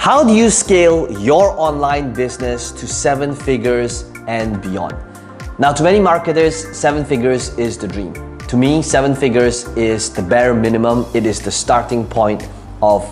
How do you scale your online business to 7 figures and beyond? Now, to many marketers, 7 figures is the dream. To me, 7 figures is the bare minimum. It is the starting point of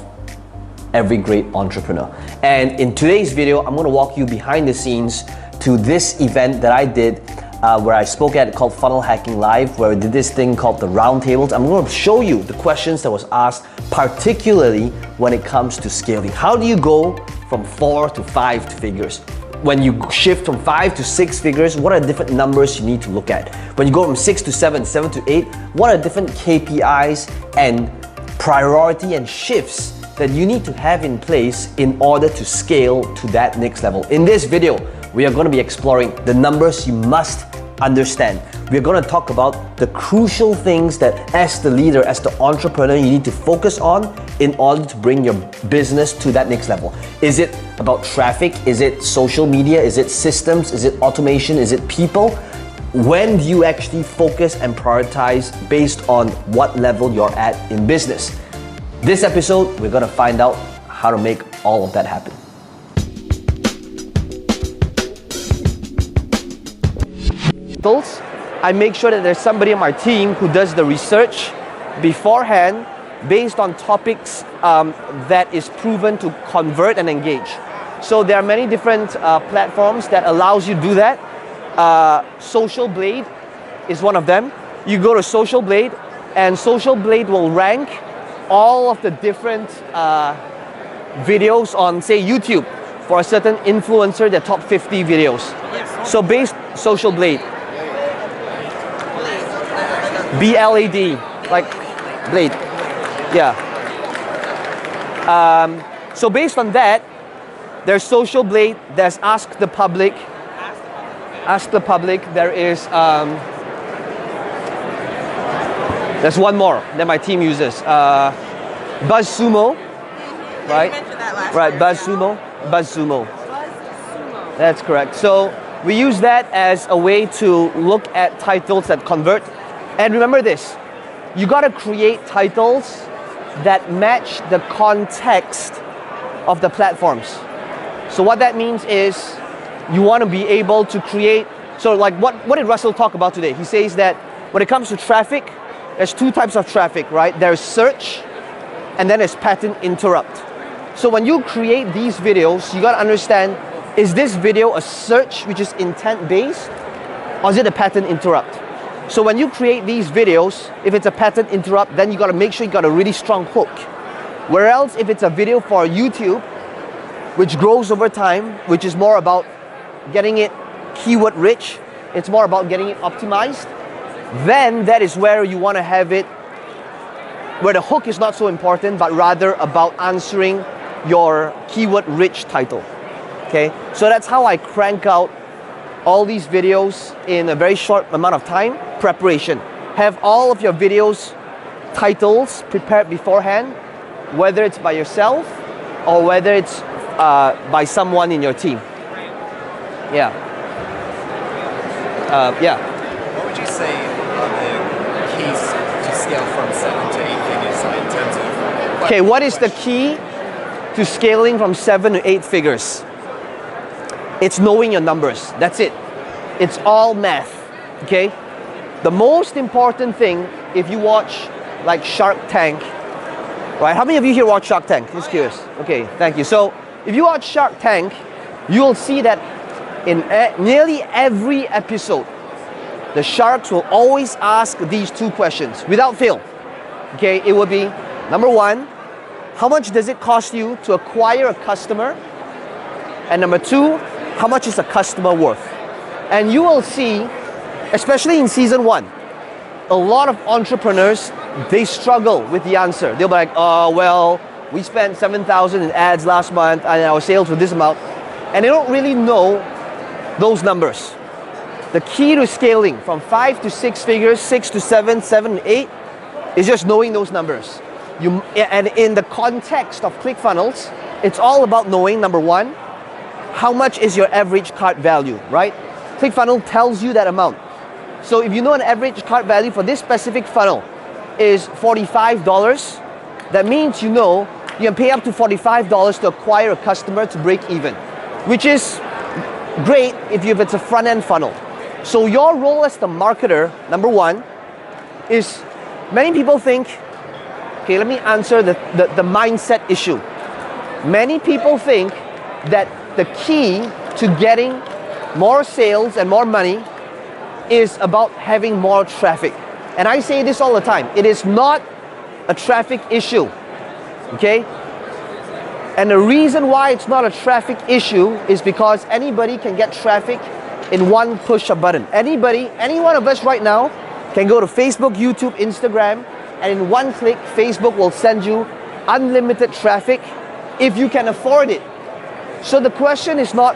every great entrepreneur. And in today's video, I'm gonna walk you behind the scenes to this event that I did where I spoke at called Funnel Hacking Live, where we did this thing called the Roundtables. I'm going to show you the questions that was asked, particularly when it comes to scaling. How do you go from 4 to 5 figures? When you shift from 5 to 6 figures, what are the different numbers you need to look at? When you go from 6 to 7, 7 to 8, what are the different KPIs and priority and shifts that you need to have in place in order to scale to that next level? In this video, we are going to be exploring the numbers you must understand. We're going to talk about the crucial things that as the leader, as the entrepreneur, you need to focus on in order to bring your business to that next level. Is it about traffic? Is it social media? Is it systems? Is it automation? Is it people? When do you actually focus and prioritize based on what level you're at in business? This episode, we're going to find out how to make all of that happen. I make sure that there's somebody on my team who does the research beforehand based on topics that is proven to convert and engage. So there are many different platforms that allows you to do that. Social Blade is one of them. You go to Social Blade and Social Blade will rank all of the different videos on, say, YouTube for a certain influencer, their top 50 videos. So based Social Blade. B-L-A-D, like blade, yeah. So based on that, there's Social Blade, there's Ask the Public. Ask the Public, there is, there's one more that my team uses. BuzzSumo, right? Right, BuzzSumo, BuzzSumo. That's correct. So we use that as a way to look at titles that convert. And remember this, you gotta create titles that match the context of the platforms. So what that means is you wanna be able to create, so like what did Russell talk about today? He says that when it comes to traffic, there's 2 types of traffic, right? There's search and then there's pattern interrupt. So when you create these videos, you gotta understand, is this video a search which is intent based or is it a pattern interrupt? So when you create these videos, if it's a pattern interrupt, then you gotta make sure you got a really strong hook. Whereas if it's a video for YouTube, which grows over time, which is more about getting it keyword rich, it's more about getting it optimized, then that is where you wanna have it, where the hook is not so important, but rather about answering your keyword rich title, okay? So that's how I crank out all these videos in a very short amount of time. Preparation. Have all of your videos titles prepared beforehand, whether it's by yourself or whether it's by someone in your team. Yeah. Yeah. What would you say are the keys to scale from 7 to 8 figures in terms of... Okay, what is the key to scaling from 7 to 8 figures? It's knowing your numbers. That's it. It's all math, okay? The most important thing, if you watch like Shark Tank, right? How many of you here watch Shark Tank? Just curious. Okay, thank you. So if you watch Shark Tank, you'll see that in nearly every episode, the sharks will always ask these 2 questions without fail. Okay, it will be, number 1, how much does it cost you to acquire a customer? And number 2, how much is a customer worth? And you will see, especially in season 1, a lot of entrepreneurs, they struggle with the answer. They'll be like, oh, well, we spent 7,000 in ads last month and our sales were this amount. And they don't really know those numbers. The key to scaling from 5 to 6 figures, 6 to 7, 7 to 8, is just knowing those numbers. And in the context of ClickFunnels, it's all about knowing, number 1, how much is your average cart value, right? ClickFunnels tells you that amount. So if you know an average cart value for this specific funnel is $45, that means you know you can pay up to $45 to acquire a customer to break even, which is great if it's a front-end funnel. So your role as the marketer, number one, is many people think, okay, let me answer the mindset issue. Many people think that the key to getting more sales and more money is about having more traffic. And I say this all the time, it is not a traffic issue, okay? And the reason why it's not a traffic issue is because anybody can get traffic in one push a button. Anybody, any one of us right now can go to Facebook, YouTube, Instagram, and in one click, Facebook will send you unlimited traffic if you can afford it. So the question is not,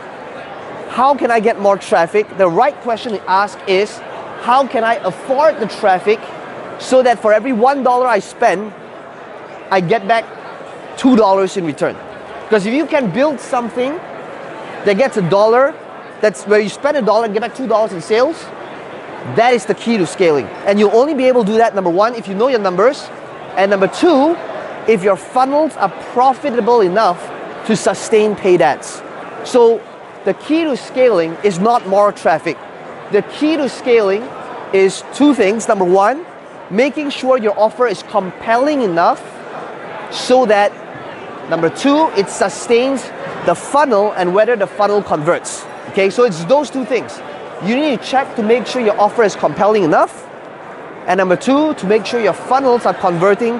how can I get more traffic? The right question to ask is, how can I afford the traffic so that for every $1 I spend, I get back $2 in return? Because if you can build something that gets $1, that's where you spend $1 and get back $2 in sales, that is the key to scaling. And you'll only be able to do that, number one, if you know your numbers, and number two, if your funnels are profitable enough to sustain paid ads. So the key to scaling is not more traffic. The key to scaling is two things. Number one, making sure your offer is compelling enough so that, number two, it sustains the funnel and whether the funnel converts. Okay, so it's those two things. You need to check to make sure your offer is compelling enough. And number two, to make sure your funnels are converting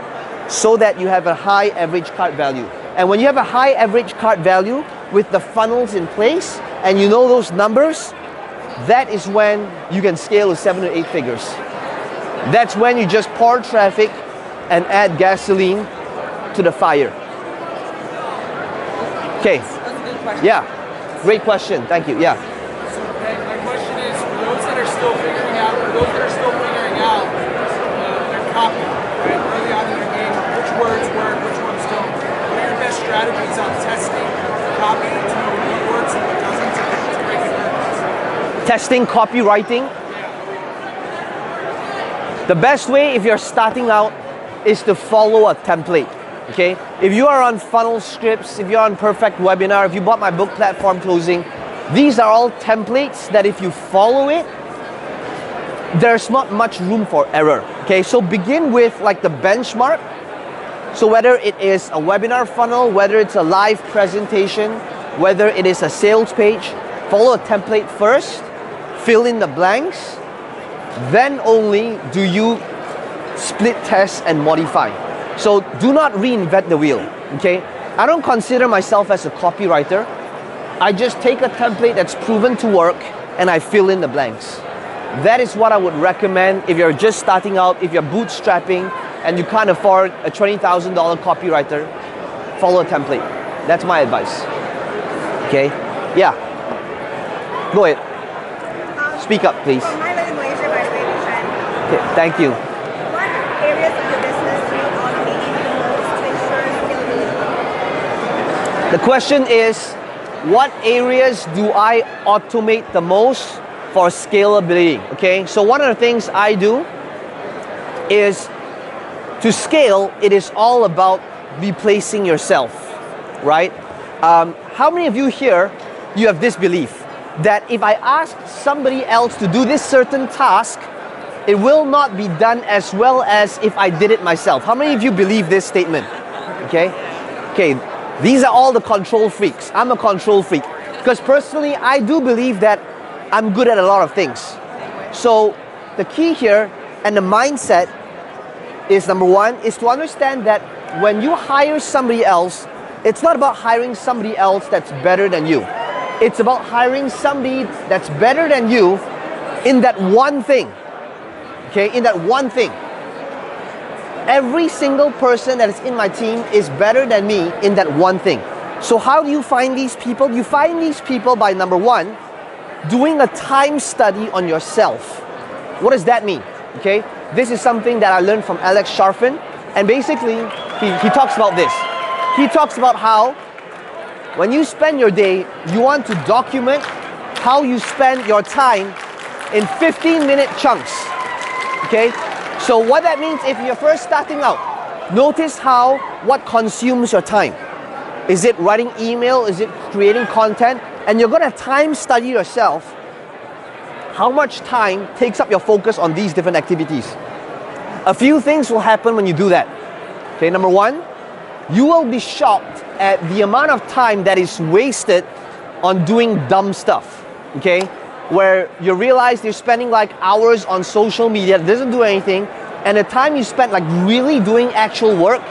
so that you have a high average cart value. And when you have a high average cart value with the funnels in place and you know those numbers, that is when you can scale to 7 or 8 figures. That's when you just pour traffic and add gasoline to the fire. Okay. That's a good question. Yeah. Great question. Thank you. Yeah. So my question is, for those that are still figuring out their copy, right? Early on in their game, which words work, which ones don't. What are your best strategies on testing copy to know what works and what doesn't to break it down? Testing copywriting. The best way if you're starting out is to follow a template. Okay? If you are on funnel scripts, if you're on perfect webinar, if you bought my book Platform Closing, these are all templates that if you follow it, there's not much room for error. Okay, so begin with like the benchmark. So whether it is a webinar funnel, whether it's a live presentation, whether it is a sales page, follow a template first, fill in the blanks, then only do you split test and modify. So do not reinvent the wheel, okay? I don't consider myself as a copywriter. I just take a template that's proven to work and I fill in the blanks. That is what I would recommend if you're just starting out, if you're bootstrapping and you can't afford a $20,000 copywriter, follow a template. That's my advice. Okay? Yeah. Go ahead. Speak up, please. So my name is Malaysia, by the way, Shan. Okay, thank you. What areas of your business do you automate the most to ensure scalability? The question is, what areas do I automate the most for scalability? Okay, so one of the things I do is to scale, it is all about replacing yourself, right? How many of you here, you have this belief that if I ask somebody else to do this certain task, it will not be done as well as if I did it myself? How many of you believe this statement? Okay, these are all the control freaks. I'm a control freak because personally I do believe that I'm good at a lot of things. So the key here and the mindset is, number one, is to understand that when you hire somebody else, it's not about hiring somebody else that's better than you. It's about hiring somebody that's better than you in that one thing. Okay, in that one thing. Every single person that is in my team is better than me in that one thing. So how do you find these people? You find these people by, number one, doing a time study on yourself. What does that mean? Okay, this is something that I learned from Alex Sharfin, and basically he talks about this. He talks about how when you spend your day, you want to document how you spend your time in 15-minute chunks. Okay, so what that means, if you're first starting out, Notice how, what consumes your time. Is it writing email? Is it creating content? And you're gonna time study yourself how much time takes up your focus on these different activities. A few things will happen when you do that. Okay, number one, you will be shocked at the amount of time that is wasted on doing dumb stuff. Okay, where you realize you're spending like hours on social media that doesn't do anything, and the time you spend like really doing actual work,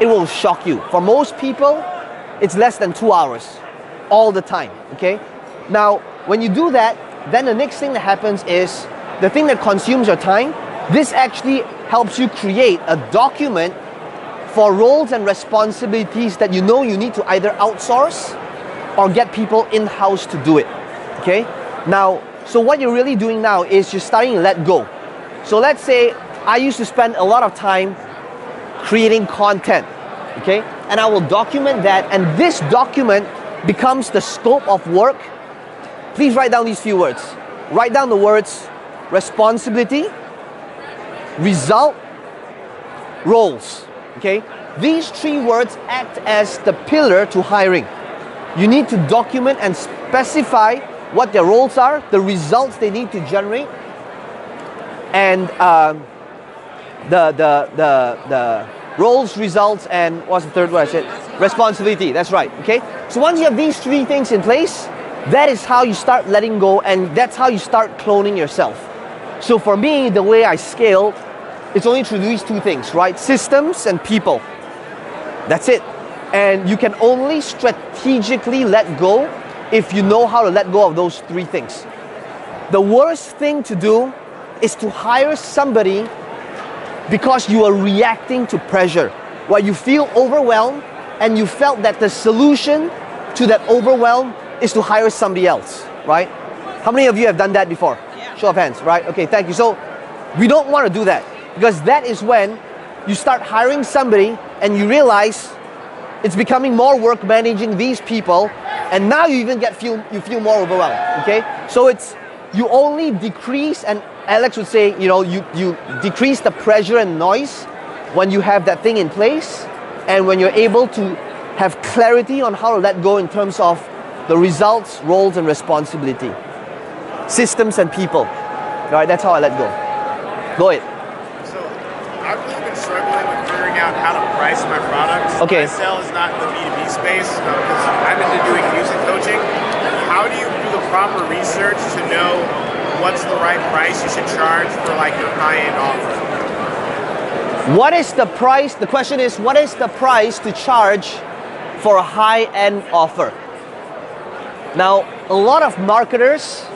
it will shock you. For most people, it's less than 2 hours all the time, okay? Now, when you do that, then the next thing that happens is the thing that consumes your time, this actually helps you create a document for roles and responsibilities that you know you need to either outsource or get people in-house to do it, okay? Now, so what you're really doing now is you're starting to let go. So let's say I used to spend a lot of time creating content, okay? And I will document that, and this document becomes the scope of work. Please write down these few words. Write down the words responsibility, result, roles, okay? These three words act as the pillar to hiring. You need to document and specify what their roles are, the results they need to generate, and the roles, results, and what's the third word I said? Responsibility, that's right, okay? So once you have these three things in place, that is how you start letting go, and that's how you start cloning yourself. So for me, the way I scale, it's only through these two things, right? Systems and people. That's it. And you can only strategically let go if you know how to let go of those three things. The worst thing to do is to hire somebody because you are reacting to pressure, where you feel overwhelmed and you felt that the solution to that overwhelm is to hire somebody else, right? How many of you have done that before? Yeah. Show of hands, right? Okay, thank you. So we don't want to do that, because that is when you start hiring somebody and you realize it's becoming more work managing these people, and now you even you feel more overwhelmed, okay? So you only decrease, and Alex would say, you decrease the pressure and noise when you have that thing in place, and when you're able to have clarity on how to let go in terms of the results, roles, and responsibility. Systems and people, right? That's how I let go. Go ahead. So I've really been struggling with figuring out how to price my products. Okay. My sell is not in the B2B space because I'm into doing music coaching. How do you do the proper research to know what's the right price you should charge for like your high-end offer? What is the price? The question is, what is the price to charge for a high-end offer? Now, a lot of marketers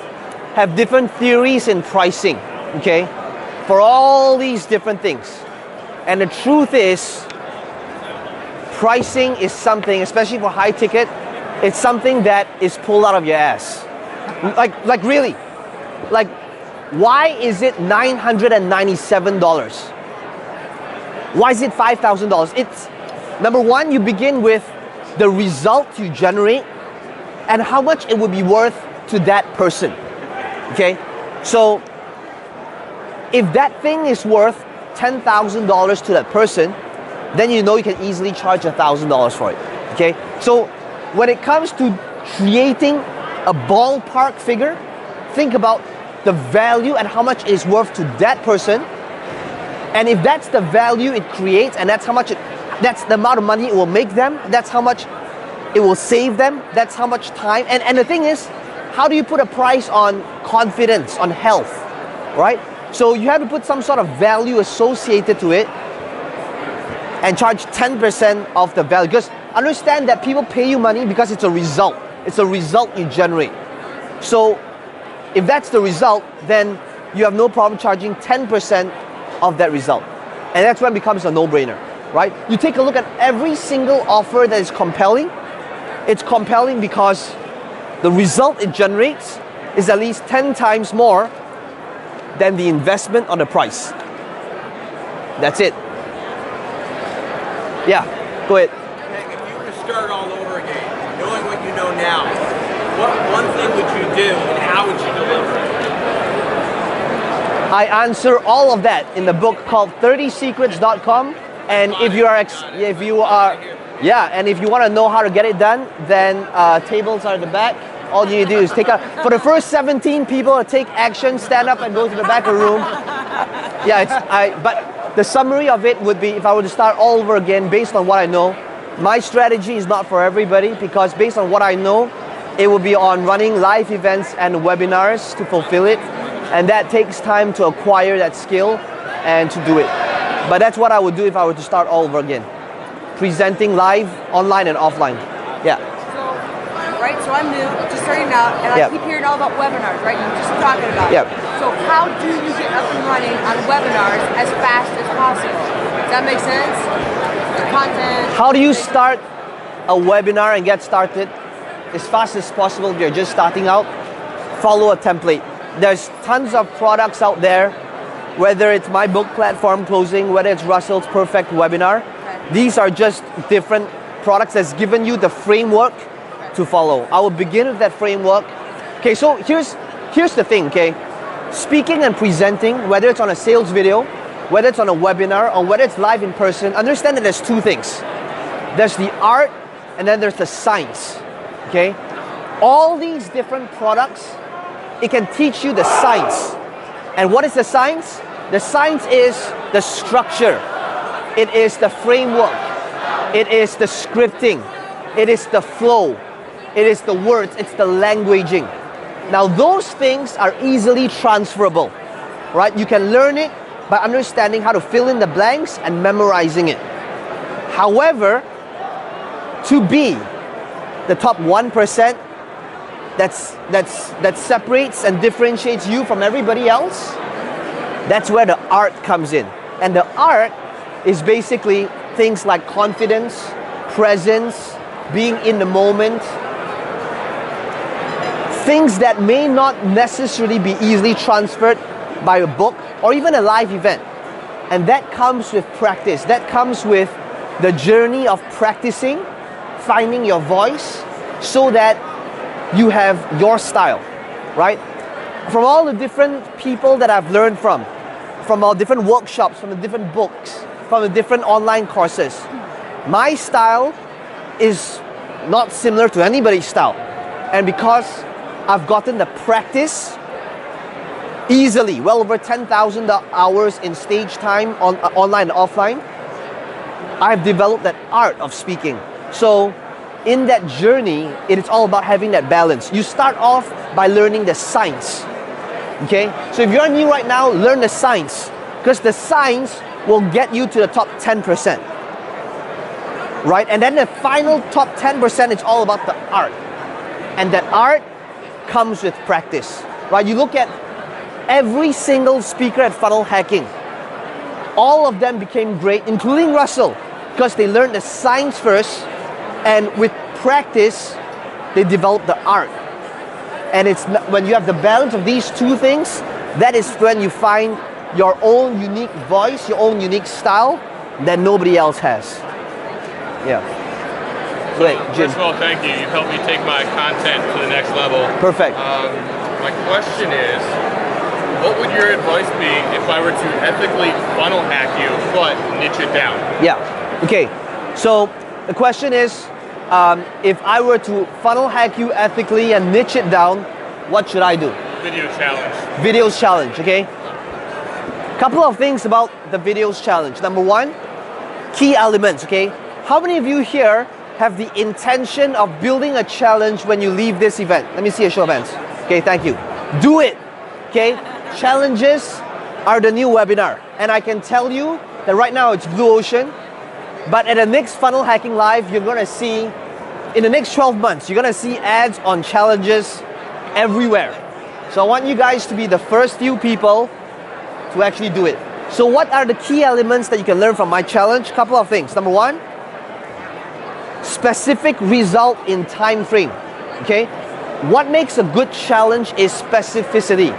have different theories in pricing, okay? For all these different things. And the truth is, pricing is something, especially for high ticket, it's something that is pulled out of your ass. Like really. Like, why is it $997? Why is it $5,000? It's, number one, you begin with the result you generate and how much it would be worth to that person, okay? So, if that thing is worth $10,000 to that person, then you know you can easily charge $1,000 for it, okay? So, when it comes to creating a ballpark figure, think about the value and how much it is worth to that person. And if that's the value it creates, and that's how much that's the amount of money it will make them, that's how much it will save them, that's how much time. And the thing is, how do you put a price on confidence, on health, right? So you have to put some sort of value associated to it and charge 10% of the value. Because understand that people pay you money because it's a result. It's a result you generate. So if that's the result, then you have no problem charging 10% of that result. And that's when it becomes a no-brainer, right? You take a look at every single offer that is compelling. It's compelling because the result it generates is at least 10 times more than the investment on the price. That's it. Yeah, go ahead. Peng, if you were to start all over again, knowing what you know now, what one thing would you do and how would you deliver it? I answer all of that in the book called 30secrets.com And if you are, yeah, and if you want to know how to get it done, then tables are at the back. All you need to do is take out, for the first 17 people to take action, stand up and go to the back of the room. Yeah, but the summary of it would be, if I were to start all over again based on what I know, my strategy is not for everybody, because based on what I know, it will be on running live events and webinars to fulfill it. And that takes time to acquire that skill and to do it. But that's what I would do if I were to start all over again. Presenting live, online and offline. Yeah. Right, so I'm new, just starting out, and I keep hearing all about webinars, right? You're just talking about it. So how do you get up and running on webinars as fast as possible? Does that make sense? The content. How do you start a webinar and get started as fast as possible if you're just starting out? Follow a template. There's tons of products out there, whether it's my book platform closing, whether it's Russell's perfect webinar. These are just different products that's given you the framework to follow. I will begin with that framework. Okay, so here's the thing, okay? Speaking and presenting, whether it's on a sales video, whether it's on a webinar, or whether it's live in person, understand that there's two things. There's the art, and then there's the science, okay? All these different products, it can teach you the science. And what is the science? The science is the structure. It is the framework. It is the scripting. It is the flow. It is the words. It's the languaging. Now those things are easily transferable, right? You can learn it by understanding how to fill in the blanks and memorizing it. However, to be the top 1% that separates and differentiates you from everybody else, that's where the art comes in. And the art is basically things like confidence, presence, being in the moment, things that may not necessarily be easily transferred by a book or even a live event. And that comes with practice. That comes with the journey of practicing, finding your voice so that you have your style, right? From all the different people that I've learned from all different workshops, from the different books, from the different online courses, my style is not similar to anybody's style. And because I've gotten the practice easily, well over 10,000 hours in stage time on online and offline, I've developed that art of speaking. So in that journey, it is all about having that balance. You start off by learning the science, okay? So if you're new right now, learn the science, because the science will get you to the top 10%, right? And then the final top 10%, it's all about the art. And that art comes with practice, right? You look at every single speaker at Funnel Hacking, all of them became great, including Russell, because they learned the science first, and with practice, they developed the art. And it's when you have the balance of these two things, that is when you find your own unique voice, your own unique style that nobody else has. Yeah. Great, Jim. First of all, thank you. You've helped me take my content to the next level. Perfect. My question is, what would your advice be if I were to ethically funnel hack you, but niche it down? Yeah. Okay. So the question is, if I were to funnel hack you ethically and niche it down, what should I do? Video challenge. Videos challenge, okay? Couple of things about the videos challenge. Number one, key elements, okay? How many of you here have the intention of building a challenge when you leave this event? Let me see a show of hands. Okay, thank you. Do it, okay? Challenges are the new webinar. And I can tell you that right now it's blue ocean, but at the next Funnel Hacking Live, you're gonna see, in the next 12 months, you're gonna see ads on challenges everywhere. So I want you guys to be the first few people to actually do it. So what are the key elements that you can learn from my challenge? Couple of things. Number one, specific result in time frame, okay? What makes a good challenge is specificity.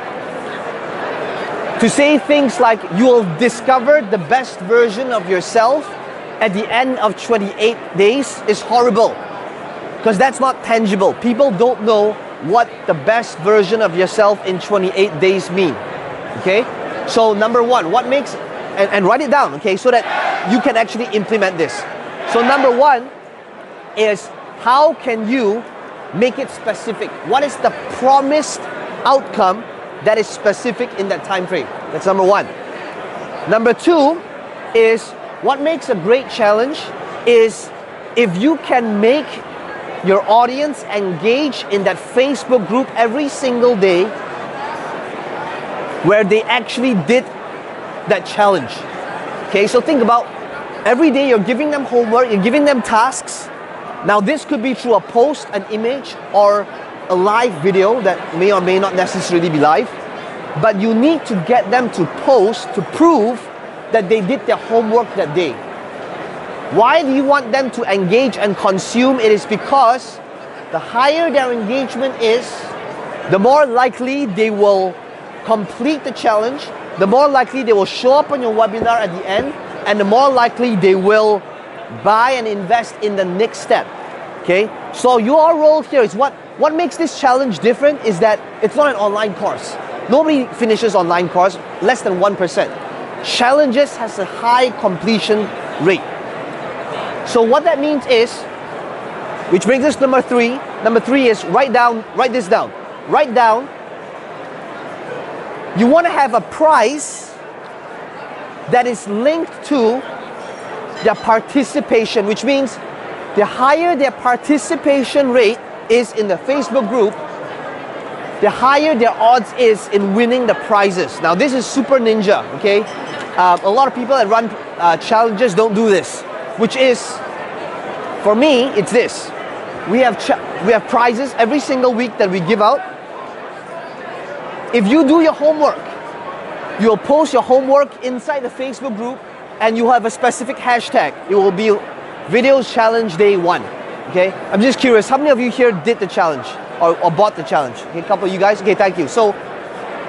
To say things like you will discover the best version of yourself at the end of 28 days is horrible, because that's not tangible. People don't know what the best version of yourself in 28 days mean, okay? So number one, what makes, and write it down, okay, so that you can actually implement this. So number one is, how can you make it specific? What is the promised outcome that is specific in that time frame? That's number one. Number two is, what makes a great challenge is if you can make your audience engage in that Facebook group every single day where they actually did that challenge. Okay, so think about every day you're giving them homework, you're giving them tasks. Now this could be through a post, an image, or a live video that may or may not necessarily be live, but you need to get them to post to prove that they did their homework that day. Why do you want them to engage and consume? It is because the higher their engagement is, the more likely they will complete the challenge, the more likely they will show up on your webinar at the end, and the more likely they will buy and invest in the next step. Okay? So your role here is what makes this challenge different is that it's not an online course. Nobody finishes online course, less than 1%. Challenges has a high completion rate. So what that means is, which brings us to number three. Number three is write this down. Write down, you want to have a price that is linked to their participation, which means the higher their participation rate is in the Facebook group, the higher their odds is in winning the prizes. Now this is super ninja, okay? A lot of people that run challenges don't do this, which is, for me, it's this. We have prizes every single week that we give out. If you do your homework, you'll post your homework inside the Facebook group, and you have a specific hashtag. It will be Videos Challenge Day 1. Okay? I'm just curious, how many of you here did the challenge or bought the challenge? Okay, a couple of you guys? Okay, thank you. So,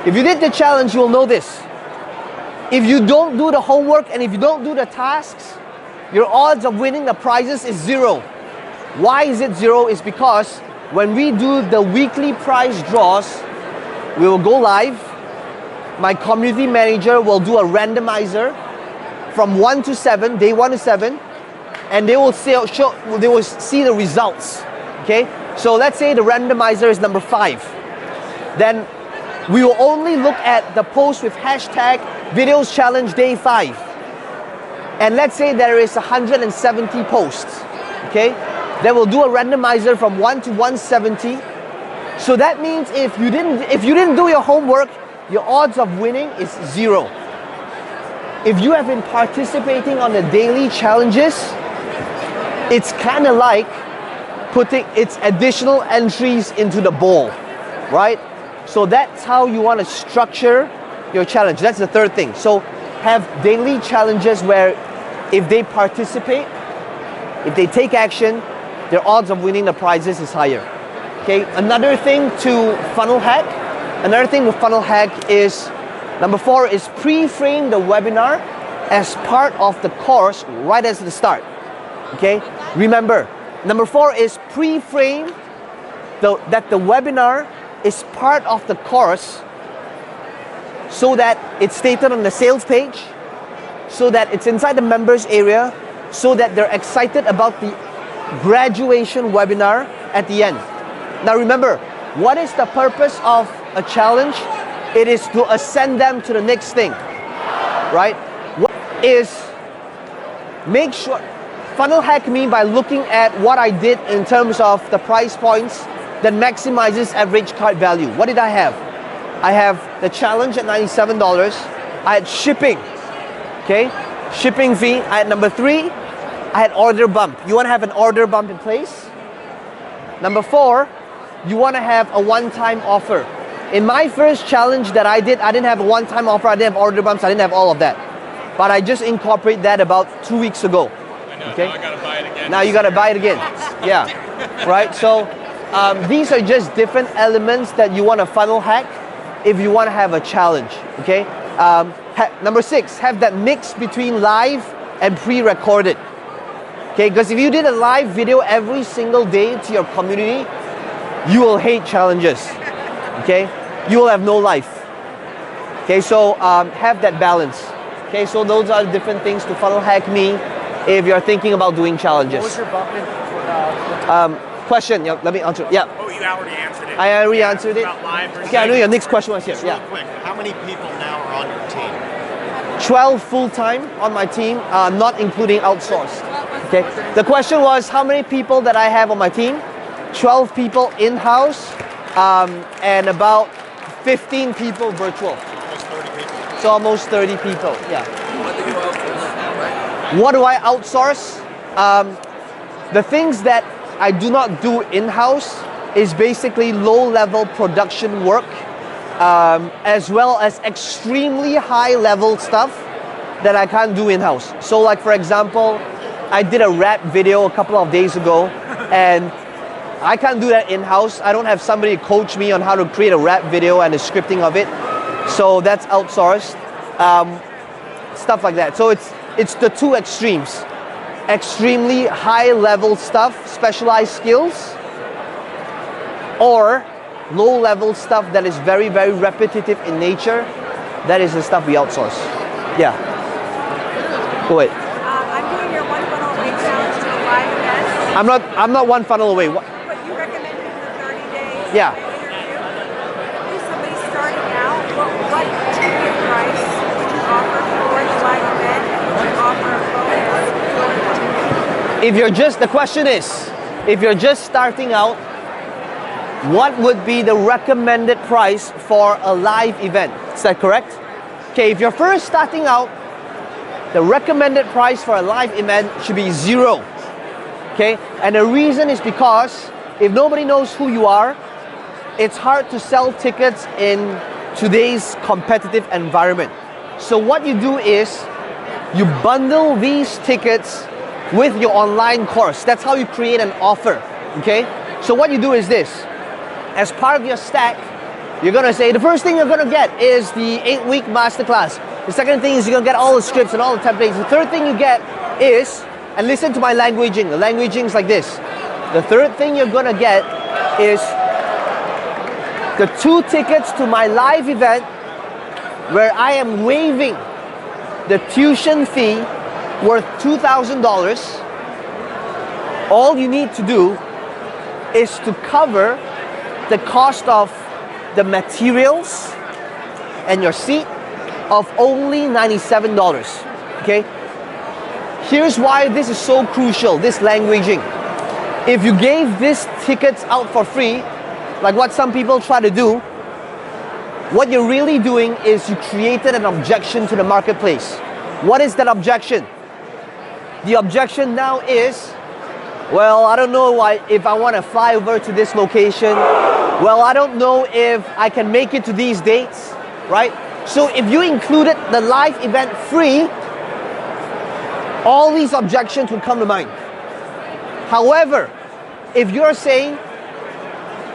if you did the challenge, you'll know this. If you don't do the homework and if you don't do the tasks, your odds of winning the prizes is 0. Why is it 0? It's because when we do the weekly prize draws, we will go live. My community manager will do a randomizer from 1 to 7, day 1 to 7, and they will see the results. Okay? So let's say the randomizer is number 5. Then we will only look at the post with hashtag Videos Challenge Day 5. And let's say there is 170 posts. Okay? Then we'll do a randomizer from 1 to 170. So that means if you didn't do your homework, your odds of winning is 0. If you have been participating on the daily challenges, it's kind of like putting its additional entries into the bowl, right? So that's how you want to structure your challenge. That's the third thing. So have daily challenges where if they participate, if they take action, their odds of winning the prizes is higher. Okay, another thing to funnel hack. Another thing with funnel hack is, number 4 is pre-frame the webinar as part of the course right at the start. Okay, remember, number 4 is pre-frame that the webinar is part of the course so that it's stated on the sales page, so that it's inside the members area, so that they're excited about the graduation webinar at the end. Now remember, what is the purpose of a challenge? It is to ascend them to the next thing, right? What is, make sure, funnel hack me by looking at what I did in terms of the price points that maximizes average cart value. What did I have? I have the challenge at $97. I had shipping, okay? Shipping fee. I had number 3, I had order bump. You want to have an order bump in place? Number 4, you want to have a one-time offer. In my first challenge that I didn't have a one-time offer, I didn't have order bumps, I didn't have all of that. But I just incorporated that about 2 weeks ago. I know, okay? Now I gotta buy it again. Now you gotta buy it again. Yeah, right? So these are just different elements that you want to funnel hack if you want to have a challenge, okay? Number 6, have that mix between live and pre-recorded. Okay, because if you did a live video every single day to your community, you will hate challenges. Okay, you will have no life. Okay, so have that balance. Okay, so those are different things to funnel hack me if you're thinking about doing challenges. What was your bucket Question, yeah, let me answer. Yeah, Oh, you already answered it. I already answered it. About live versus Okay, I know your next question was here. Just Yeah. real quick, how many people now are on your team? 12 full-time on my team, not including outsourced. Okay. The question was how many people that I have on my team? 12 people in-house, and about 15 people virtual. Almost 30 people. So almost 30 people. Yeah. What do you outsource now, right? What do I outsource? The things that I do not do in-house is basically low-level production work, as well as extremely high-level stuff that I can't do in-house. So like for example, I did a rap video a couple of days ago, and I can't do that in-house. I don't have somebody coach me on how to create a rap video and the scripting of it. So that's outsourced. Stuff like that. So it's the two extremes. Extremely high-level stuff, specialized skills, or low-level stuff that is very, very repetitive in nature. That is the stuff we outsource. Yeah. Go ahead. I'm doing your one funnel away challenge to a live event. I'm not one funnel away. But you recommended the 30 days Yeah. interview. If somebody's starting out, what ticket price would you offer for the live event? Would you offer a bonus for the If you're just, the question is, if you're just starting out, what would be the recommended price for a live event? Is that correct? Okay, if you're first starting out, the recommended price for a live event should be 0. Okay, and the reason is because if nobody knows who you are, it's hard to sell tickets in today's competitive environment. So what you do is you bundle these tickets with your online course. That's how you create an offer. Okay, so what you do is this. As part of your stack, you're gonna say the first thing you're gonna get is the 8-week masterclass. The second thing is you're gonna get all the scripts and all the templates. The third thing you get is, and listen to my languaging. The languaging is like this. The third thing you're gonna get is the 2 tickets to my live event where I am waiving the tuition fee worth $2,000. All you need to do is to cover the cost of the materials and your seat of only $97. Okay? Here's why this is so crucial, this languaging. If you gave these tickets out for free, like what some people try to do, what you're really doing is you created an objection to the marketplace. What is that objection? The objection now is, well, I don't know if I want to fly over to this location. Well, I don't know if I can make it to these dates, right? So if you included the live event free, all these objections would come to mind. However, if you're saying,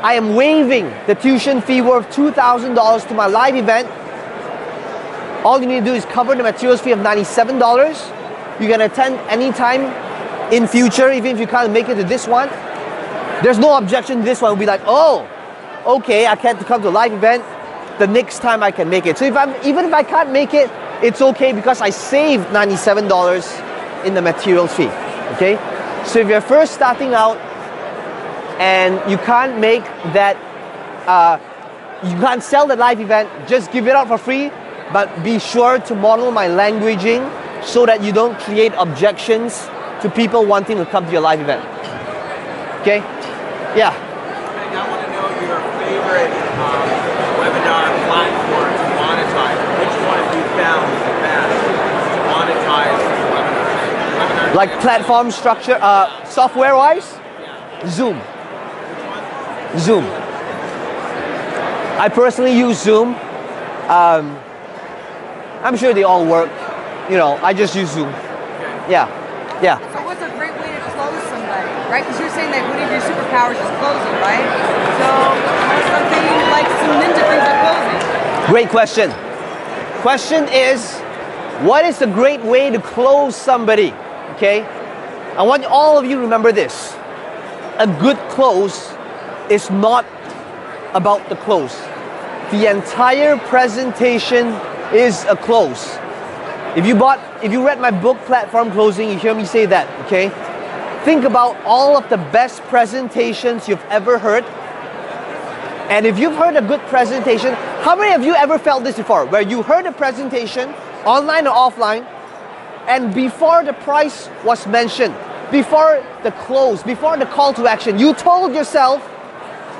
I am waiving the tuition fee worth $2,000 to my live event, all you need to do is cover the materials fee of $97. You can attend anytime in future, even if you can't make it to this one. There's no objection to this one. We'll be like, oh, okay, I can't come to a live event. The next time I can make it. So even if I can't make it, it's okay because I saved $97 in the materials fee. Okay? So if you're first starting out and you can't make that, you can't sell the live event, just give it out for free, but be sure to model my languaging so that you don't create objections to people wanting to come to your live event. Okay? Yeah. I want to know your favorite webinar platform to monetize. Which one have you found is the best to monetize webinars? Like platform structure, software-wise? Yeah. Zoom. Zoom. I personally use Zoom. I'm sure they all work. You know, I just use Zoom. Yeah. Yeah. So what's a great way to close somebody, right? Because you're saying that one of your superpowers is closing, right? So what's something like some ninja things at closing? Great question. Question is, what is a great way to close somebody? Okay? I want all of you to remember this. A good close is not about the close. The entire presentation is a close. If you read my book, Platform Closing, you hear me say that, okay? Think about all of the best presentations you've ever heard. And if you've heard a good presentation, how many of you ever felt this before? Where you heard a presentation, online or offline, and before the price was mentioned, before the close, before the call to action, you told yourself,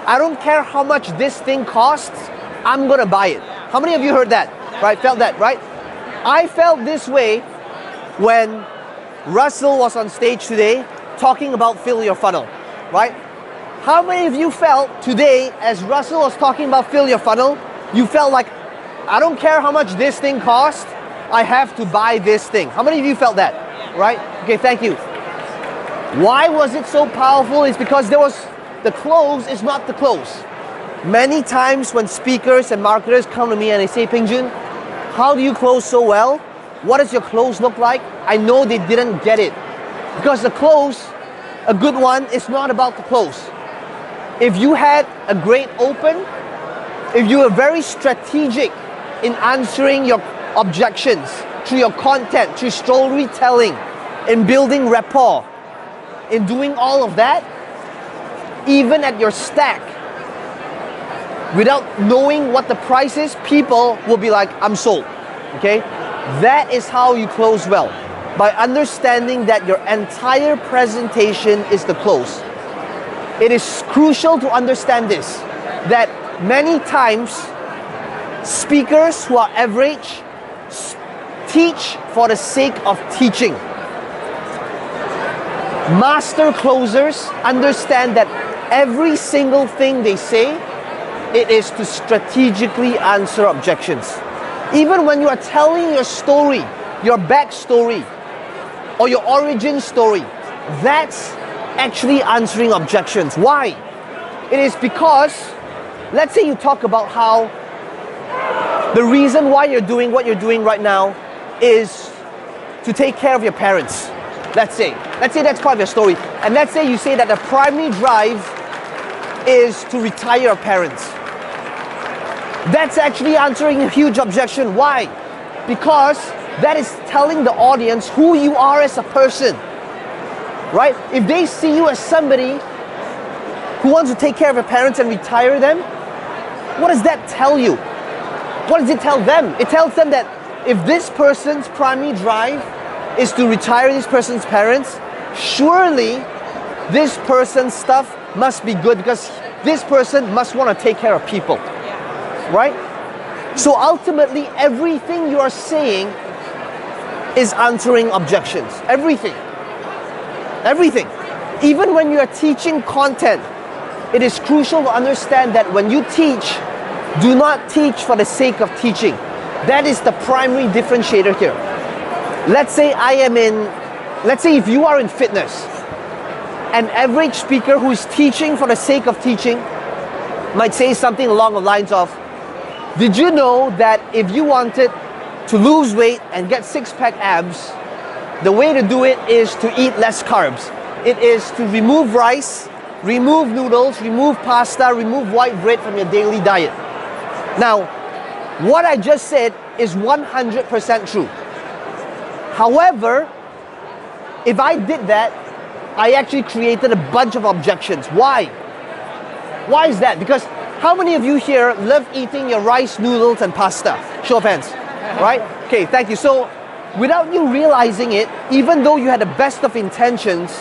I don't care how much this thing costs, I'm gonna buy it. How many of you heard that? Right, felt that, right? I felt this way when Russell was on stage today talking about fill your funnel, right? How many of you felt today as Russell was talking about fill your funnel, you felt like, I don't care how much this thing costs, I have to buy this thing. How many of you felt that, right? Okay, thank you. Why was it so powerful? It's because the close is not the close. Many times when speakers and marketers come to me and they say, Peng Joon, how do you close so well? What does your close look like? I know they didn't get it. Because the close, a good one, is not about the close. If you had a great open, if you were very strategic in answering your objections through your content, through storytelling, in building rapport, in doing all of that, even at your stack, without knowing what the price is, people will be like, I'm sold, okay? That is how you close well. By understanding that your entire presentation is the close. It is crucial to understand this, that many times speakers who are average teach for the sake of teaching. Master closers understand that every single thing they say, it is to strategically answer objections. Even when you are telling your story, your backstory, or your origin story, that's actually answering objections. Why? It is because, let's say you talk about how the reason why you're doing what you're doing right now is to take care of your parents. Let's say that's part of your story. And let's say you say that the primary drive is to retire your parents. That's actually answering a huge objection. Why? Because that is telling the audience who you are as a person, right? If they see you as somebody who wants to take care of your parents and retire them, what does that tell you? What does it tell them? It tells them that if this person's primary drive is to retire this person's parents, surely this person's stuff must be good because this person must want to take care of people, right? So ultimately, everything you are saying is answering objections. Everything. Everything. Even when you are teaching content, it is crucial to understand that when you teach, do not teach for the sake of teaching. That is the primary differentiator here. Let's say if you are in fitness, an average speaker who is teaching for the sake of teaching might say something along the lines of, did you know that if you wanted to lose weight and get six-pack abs, the way to do it is to eat less carbs. It is to remove rice, remove noodles, remove pasta, remove white bread from your daily diet. Now, what I just said is 100% true. However, if I did that, I actually created a bunch of objections. Why? Why is that? Because how many of you here love eating your rice, noodles, and pasta? Show of hands, right? Okay, thank you. So, without you realizing it, even though you had the best of intentions,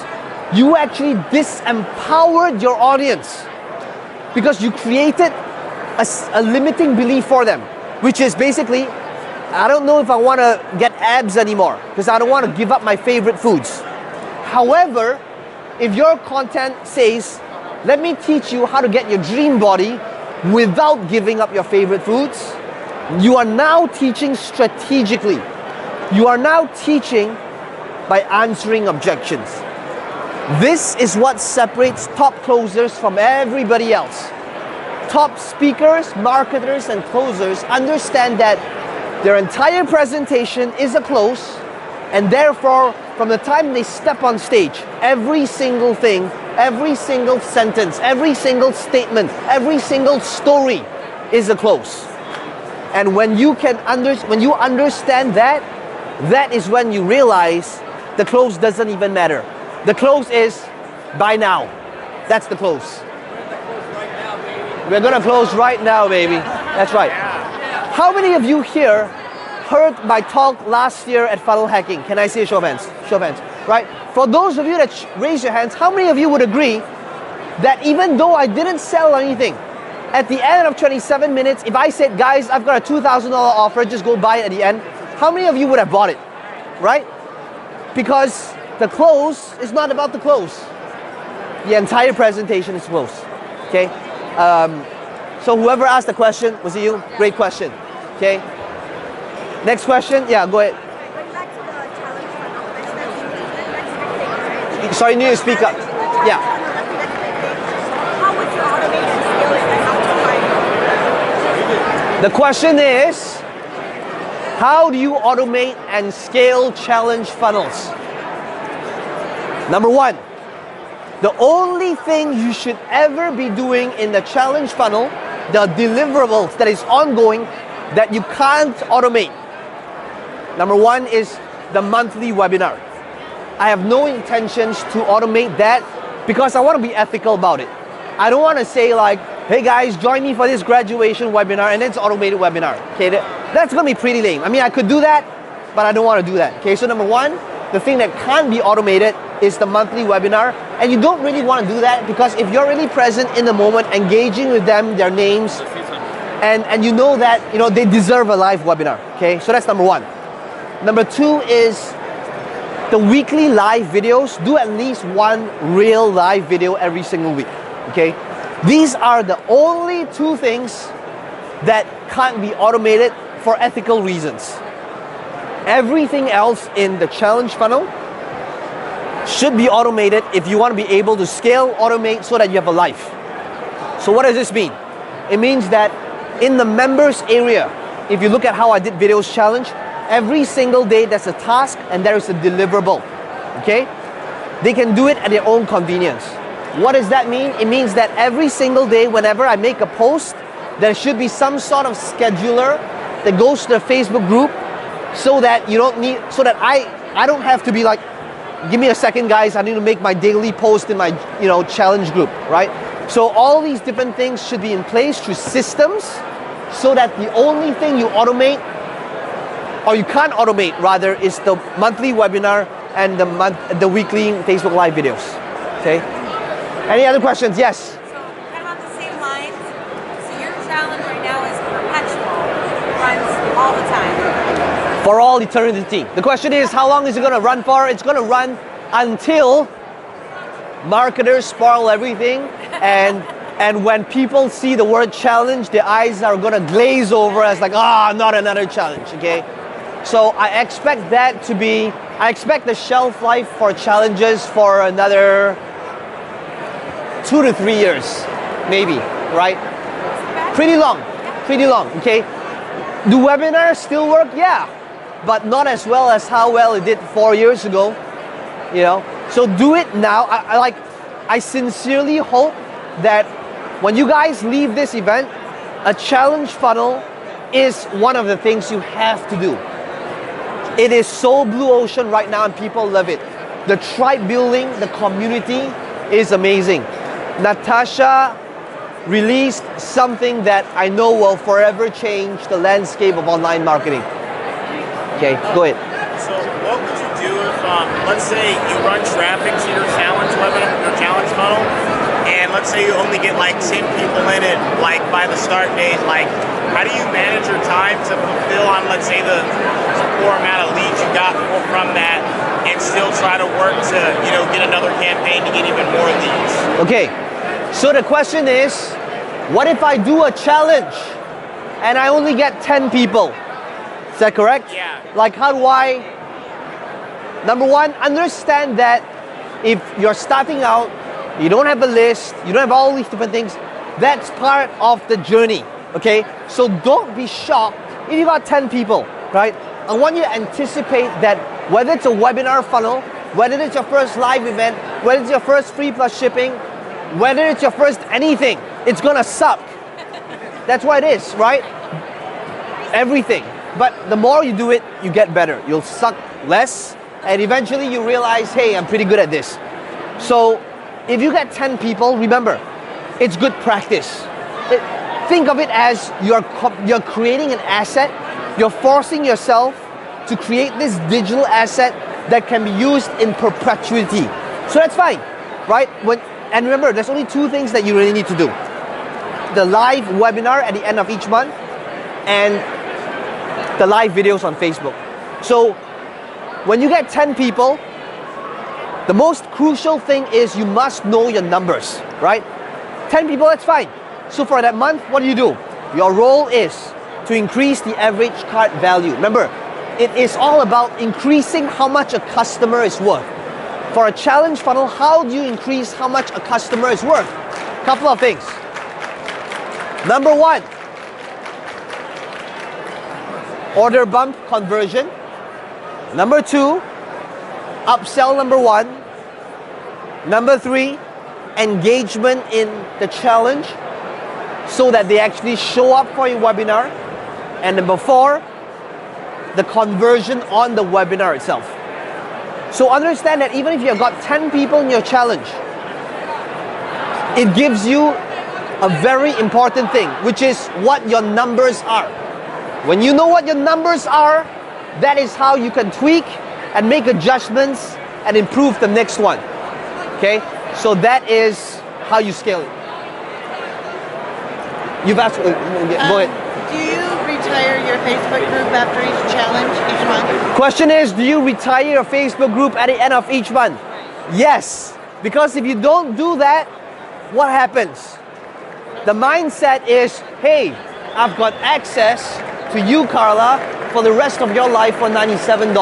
you actually disempowered your audience because you created a limiting belief for them, which is basically, I don't know if I want to get abs anymore because I don't want to give up my favorite foods. However, if your content says, let me teach you how to get your dream body without giving up your favorite foods, you are now teaching strategically. You are now teaching by answering objections. This is what separates top closers from everybody else. Top speakers, marketers, and closers understand that their entire presentation is a close, and therefore, from the time they step on stage, every single thing, every single sentence, every single statement, every single story is a close. And when you understand that, that is when you realize the close doesn't even matter. The close is buy now. That's the close. We're gonna close right now, baby. That's right. How many of you here heard my talk last year at Funnel Hacking? Can I see a show of hands? Show of hands, right? For those of you that raise your hands, how many of you would agree that even though I didn't sell anything, at the end of 27 minutes, if I said, guys, I've got a $2,000 offer, just go buy it at the end, how many of you would have bought it, right? Because the close is not about the close. The entire presentation is close, okay? So whoever asked the question, was it you? Great question, okay? Next question, yeah, go ahead. Going back to the challenge funnel, Sorry, you need to speak up. Yeah. how would you automate and scale it and how to find it? The question is, how do you automate and scale challenge funnels? Number one, the only thing you should ever be doing in the challenge funnel, the deliverables that is ongoing that you can't automate. Number one is the monthly webinar. I have no intentions to automate that because I want to be ethical about it. I don't want to say like, hey guys, join me for this graduation webinar and it's automated webinar. Okay, that's going to be pretty lame. I mean, I could do that, but I don't want to do that. Okay, so number one, the thing that can't be automated is the monthly webinar, and you don't really want to do that because if you're really present in the moment, engaging with them, their names, and you know that they deserve a live webinar. Okay, so that's number one. Number two is the weekly live videos. Do at least one real live video every single week. Okay, these are the only two things that can't be automated for ethical reasons. Everything else in the challenge funnel should be automated if you want to be able to scale, automate so that you have a life. So what does this mean? It means that in the members area, if you look at how I did videos challenge, every single day there's a task and there is a deliverable, okay? They can do it at their own convenience. What does that mean? It means that every single day whenever I make a post, there should be some sort of scheduler that goes to the Facebook group so that I don't have to be like, give me a second guys, I need to make my daily post in my challenge group, right? So all these different things should be in place through systems so that the only thing you automate, or you can't automate rather, is the monthly webinar and the weekly Facebook Live videos, okay? Any other questions? Yes? So kind of on the same lines, so your challenge right now is perpetual, runs all the time. For all eternity. The question is, how long is it going to run for? It's going to run until marketers spoil everything, and when people see the word challenge, their eyes are going to glaze over as like, not another challenge, okay? So I expect the shelf life for challenges for another 2 to 3 years, maybe, right? Pretty long, okay? Do webinars still work? Yeah, but not as well as how well it did 4 years ago, So do it now. I sincerely hope that when you guys leave this event, a challenge funnel is one of the things you have to do. It is so blue ocean right now and people love it. The tribe building, the community is amazing. Natasha released something that I know will forever change the landscape of online marketing. Okay, go ahead. So what would you do if, let's say you run traffic to your challenge webinar, your challenge funnel, and let's say you only get like 10 people in it, like by the start date, like how do you manage your time to fulfill on, let's say, the poor amount of leads you got from that, and still try to work to, get another campaign to get even more leads? Okay, so the question is, what if I do a challenge and I only get 10 people? Is that correct? Yeah. Like how do I, number one, understand that if you're starting out, you don't have a list, you don't have all these different things, that's part of the journey, okay? So don't be shocked if you got 10 people, right? I want you to anticipate that whether it's a webinar funnel, whether it's your first live event, whether it's your first free plus shipping, whether it's your first anything, it's gonna suck. That's what it is, right? Everything. But the more you do it, you get better. You'll suck less, and eventually you realize, hey, I'm pretty good at this. So if you get 10 people, remember, it's good practice. Think of it as you're creating an asset. You're forcing yourself to create this digital asset that can be used in perpetuity. So that's fine, right? And remember, there's only two things that you really need to do. The live webinar at the end of each month and the live videos on Facebook. So when you get 10 people, the most crucial thing is you must know your numbers, right? 10 people, that's fine. So for that month, what do? Your role is to increase the average cart value. Remember, it is all about increasing how much a customer is worth. For a challenge funnel, how do you increase how much a customer is worth? Couple of things. Number one, order bump conversion. Number two, upsell number one. Number three, engagement in the challenge so that they actually show up for your webinar. And number four, the conversion on the webinar itself. So understand that even if you've got 10 people in your challenge, it gives you a very important thing, which is what your numbers are. When you know what your numbers are, that is how you can tweak and make adjustments and improve the next one. Okay? So that is how you scale it. You've asked, go ahead. Do you retire your Facebook group after each challenge, each month? Question is, do you retire your Facebook group at the end of each month? Yes, because if you don't do that, what happens? The mindset is, hey, I've got access to you, Carla, for the rest of your life for $97.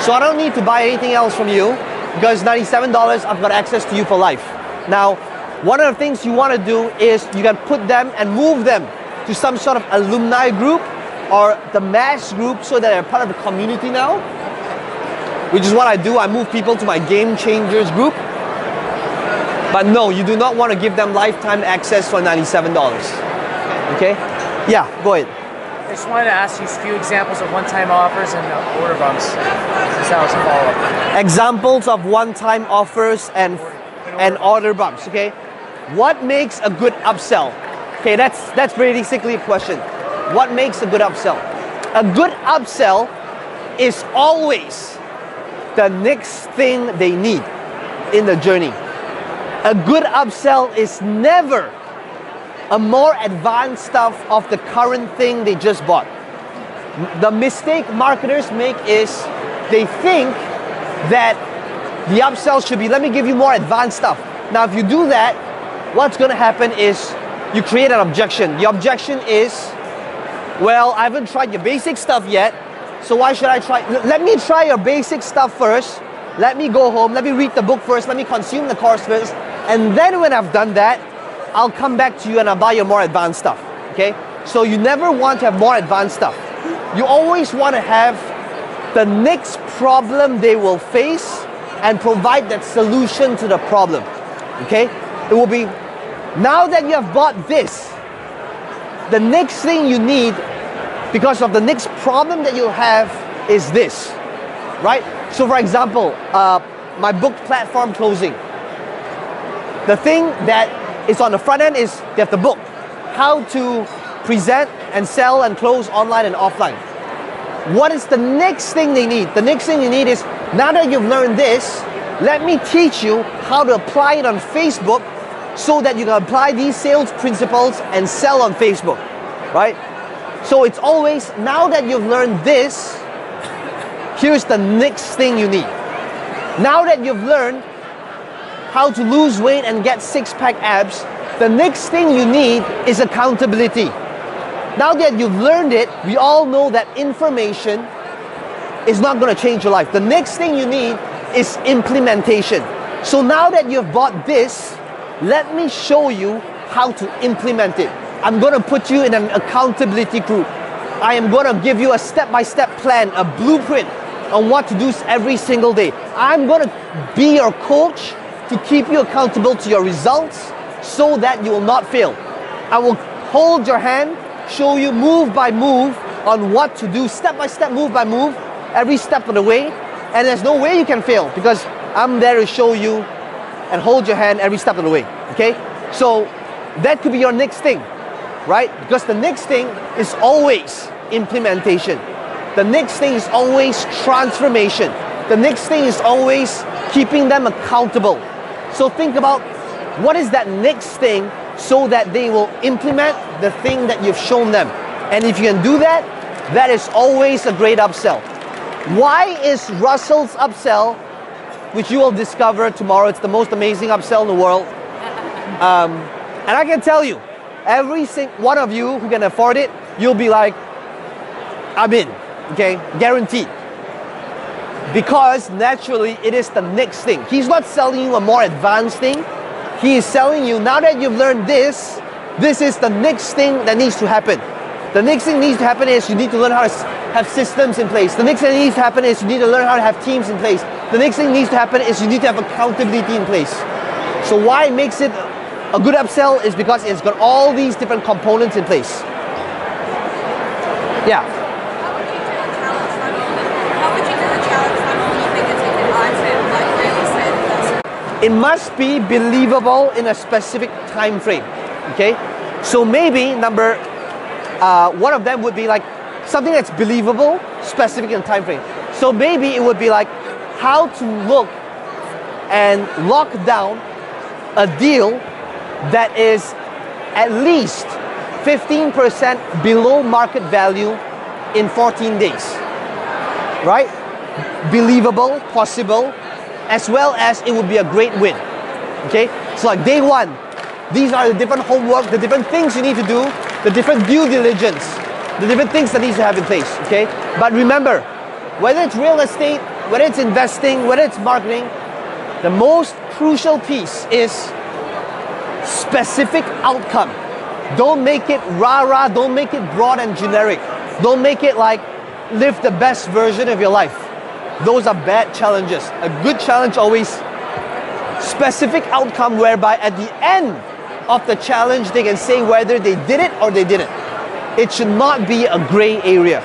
So I don't need to buy anything else from you because $97, I've got access to you for life. Now, one of the things you want to do is you can put them and move them to some sort of alumni group or the mass group so that they're part of the community now, which is what I do. I move people to my Game Changers group. But no, you do not want to give them lifetime access for $97. Okay? Yeah, go ahead. I just wanted to ask you a few examples of one-time offers and order bumps. Since that was a follow-up. Examples of one-time offers and order bumps, okay? What makes a good upsell? Okay, that's basically a question. What makes a good upsell? A good upsell is always the next thing they need in the journey. A good upsell is never a more advanced stuff of the current thing they just bought. The mistake marketers make is they think that the upsell should be, let me give you more advanced stuff. Now, if you do that, what's going to happen is you create an objection. The objection is, well, I haven't tried your basic stuff yet, so why should I try? Let me try your basic stuff first. Let me go home. Let me read the book first. Let me consume the course first. And then when I've done that, I'll come back to you and I'll buy you more advanced stuff. Okay? So you never want to have more advanced stuff. You always want to have the next problem they will face and provide that solution to the problem. Okay? It will be, now that you have bought this, the next thing you need, because of the next problem that you'll have, is this. Right? So for example, my book platform closing. The thing that is on the front end is they have the book. How to present and sell and close online and offline. What is the next thing they need? The next thing you need is, now that you've learned this, let me teach you how to apply it on Facebook so that you can apply these sales principles and sell on Facebook, right? So it's always, now that you've learned this, here's the next thing you need. Now that you've learned how to lose weight and get six-pack abs, the next thing you need is accountability. Now that you've learned it, we all know that information is not going to change your life. The next thing you need is implementation. So now that you've bought this, let me show you how to implement it. I'm going to put you in an accountability group. I am going to give you a step-by-step plan, a blueprint on what to do every single day. I'm going to be your coach to keep you accountable to your results so that you will not fail. I will hold your hand, show you move by move on what to do step by step, move by move, every step of the way. And there's no way you can fail because I'm there to show you and hold your hand every step of the way, okay? So that could be your next thing, right? Because the next thing is always implementation. The next thing is always transformation. The next thing is always keeping them accountable. So think about what is that next thing so that they will implement the thing that you've shown them. And if you can do that, that is always a great upsell. Why is Russell's upsell, which you will discover tomorrow, it's the most amazing upsell in the world. And I can tell you, every single one of you who can afford it, you'll be like, I'm in, okay? Guaranteed. Because naturally, it is the next thing. He's not selling you a more advanced thing. He is selling you, now that you've learned this, this is the next thing that needs to happen. The next thing that needs to happen is you need to learn how to have systems in place. The next thing that needs to happen is you need to learn how to have teams in place. The next thing that needs to happen is you need to have accountability in place. So why it makes it a good upsell is because it's got all these different components in place. Yeah. How would you do a challenge funnel when you think it's a good concept, like really said? It must be believable in a specific time frame, okay? So maybe one of them would be like something that's believable, specific in time frame. So maybe it would be like how to look and lock down a deal that is at least 15% below market value in 14 days, right? Believable, possible, as well as it would be a great win, okay? So like day one, these are the different homework, the different things you need to do, the different due diligence, the different things that needs to have in place, okay? But remember, whether it's real estate, whether it's investing, whether it's marketing, the most crucial piece is specific outcome. Don't make it rah-rah, don't make it broad and generic. Don't make it like live the best version of your life. Those are bad challenges. A good challenge always specific outcome whereby at the end of the challenge they can say whether they did it or they didn't. It should not be a gray area,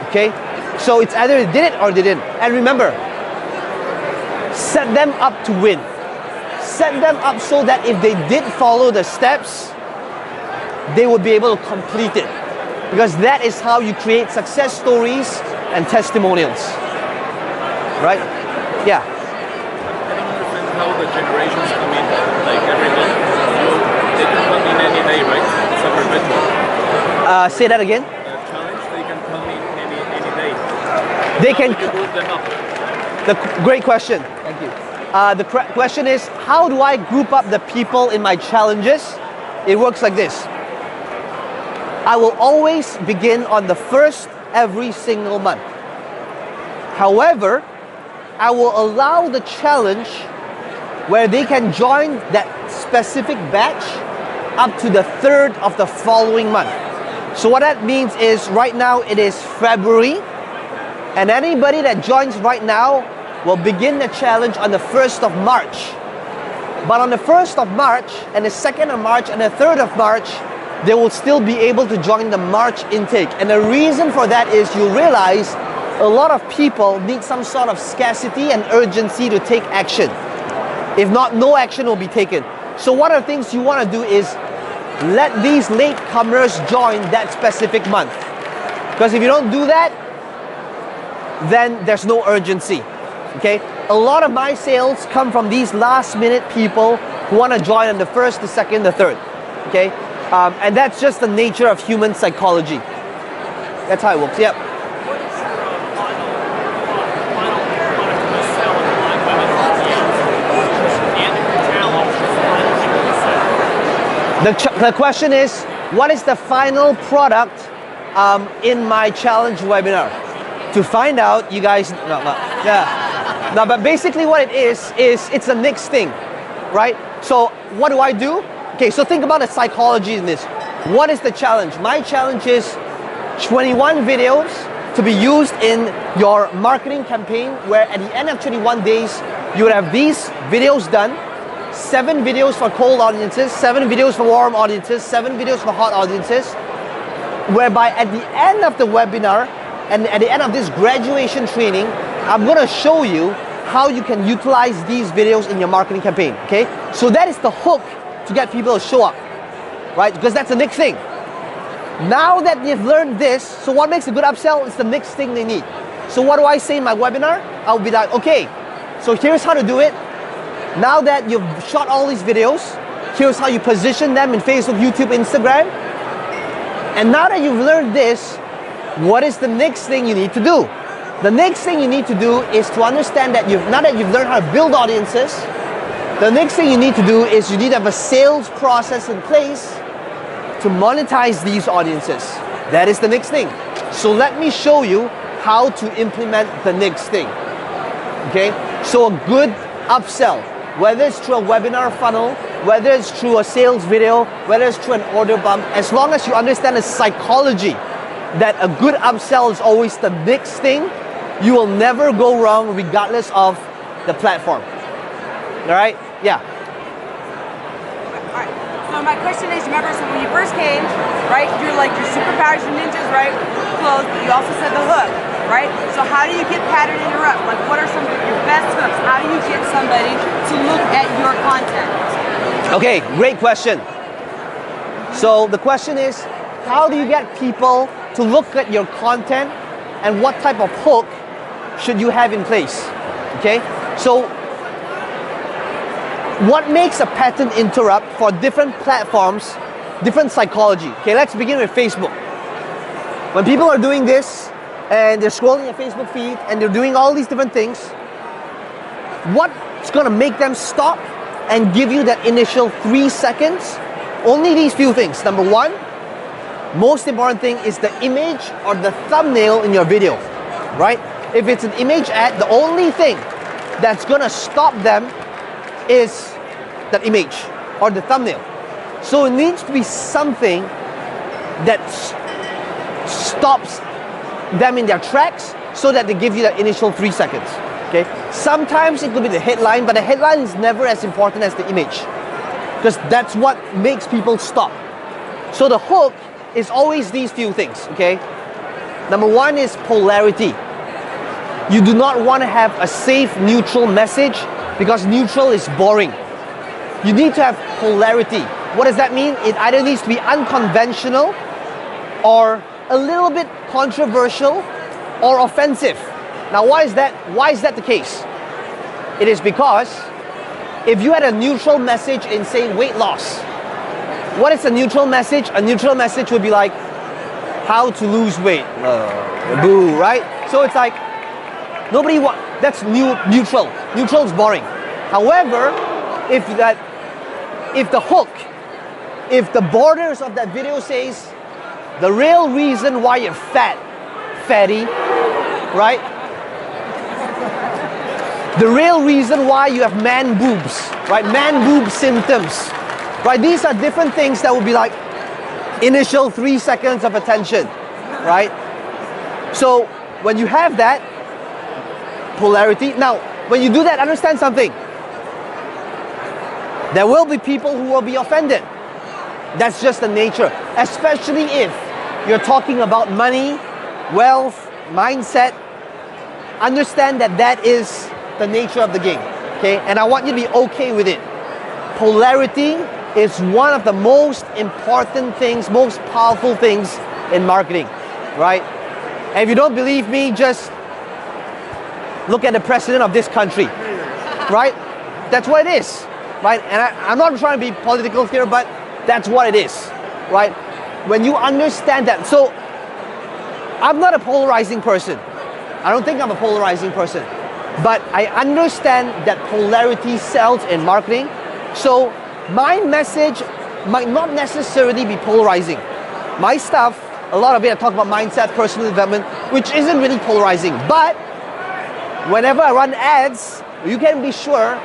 okay? So it's either they did it or they didn't. And remember, set them up to win. Set them up so that if they did follow the steps, they would be able to complete it. Because that is how you create success stories and testimonials. Right? Yeah. I don't understand how the generations come in, like every month. They can come in any day, right? It's a perpetual. Say that again. Challenge, they can come in any day. They How can. do you group them up? Great question. Thank you. The question is, how do I group up the people in my challenges? It works like this. I will always begin on the first every single month. However, I will allow the challenge where they can join that specific batch up to the third of the following month. So what that means is right now it is February, and anybody that joins right now will begin the challenge on the 1st of March. But on the 1st of March, and the 2nd of March, and the 3rd of March, they will still be able to join the March intake. And the reason for that is you realize a lot of people need some sort of scarcity and urgency to take action. If not, no action will be taken. So one of the things you want to do is let these latecomers join that specific month. Because if you don't do that, then there's no urgency. Okay? A lot of my sales come from these last minute people who want to join on the 1st, the 2nd, the 3rd. Okay? And that's just the nature of human psychology. That's how it works. Yep. The question is, what is the final product in my challenge webinar? To find out, you guys, no, but basically what it is it's the next thing, right? So what do I do? Okay, so think about the psychology in this. What is the challenge? My challenge is 21 videos to be used in your marketing campaign, where at the end of 21 days, you would have these videos done. 7 videos for cold audiences, 7 videos for warm audiences, 7 videos for hot audiences. whereby at the end of the webinar and at the end of this graduation training, I'm gonna show you how you can utilize these videos in your marketing campaign, okay? So that is the hook to get people to show up, right? Because that's the next thing. Now that you've learned this, so what makes a good upsell is the next thing they need. So what do I say in my webinar? I'll be like, okay, so here's how to do it. Now that you've shot all these videos, here's how you position them in Facebook, YouTube, Instagram. And now that you've learned this, what is the next thing you need to do? The next thing you need to do is to understand that now that you've learned how to build audiences, the next thing you need to do is you need to have a sales process in place to monetize these audiences. That is the next thing. So let me show you how to implement the next thing. Okay? So a good upsell, whether it's through a webinar funnel, whether it's through a sales video, whether it's through an order bump, as long as you understand the psychology that a good upsell is always the next thing, you will never go wrong regardless of the platform. All right? Yeah. All right. So my question is, remember, so when you first came, right, you're like your superpowers, your ninjas, right? Clothes, but you also said the hook, right? So how do you get pattern interrupt? Like, what are some of your best hooks? How do you get somebody to look at your content? Okay, great question. So the question is, how do you get people to look at your content and what type of hook should you have in place? Okay, so what makes a pattern interrupt for different platforms, different psychology? Okay, let's begin with Facebook. When people are doing this and they're scrolling their Facebook feed and they're doing all these different things, what's gonna make them stop and give you that initial 3 seconds? Only these few things. Number one, most important thing is the image or the thumbnail in your video, right? If it's an image ad, the only thing that's gonna stop them is that image or the thumbnail. So it needs to be something that stops them in their tracks so that they give you that initial 3 seconds. Okay? Sometimes it could be the headline, but the headline is never as important as the image because that's what makes people stop. So the hook is always these few things, okay? Number one is polarity. You do not want to have a safe, neutral message because neutral is boring. You need to have polarity. What does that mean? It either needs to be unconventional or a little bit controversial or offensive. Now, why is that? Why is that the case? It is because if you had a neutral message in, say, weight loss, what is a neutral message? A neutral message would be like, how to lose weight. Boo, right? So it's like, nobody wants, that's neutral. Neutral is boring. However, if the hook, if the borders of that video says, the real reason why you're fatty, right? The real reason why you have man boobs, right? Man boob symptoms, right? These are different things that will be like initial 3 seconds of attention, right? So when you have that polarity, now when you do that, understand something. There will be people who will be offended. That's just the nature, especially if you're talking about money, wealth, mindset. Understand that that is the nature of the game, okay? And I want you to be okay with it. Polarity is one of the most important things, most powerful things in marketing, right? And if you don't believe me, just look at the president of this country, right? That's what it is, right? And I'm not trying to be political here, but that's what it is, right? When you understand that, so I'm not a polarizing person. I don't think I'm a polarizing person, but I understand that polarity sells in marketing. So my message might not necessarily be polarizing. My stuff, a lot of it I talk about mindset, personal development, which isn't really polarizing. But whenever I run ads, you can be sure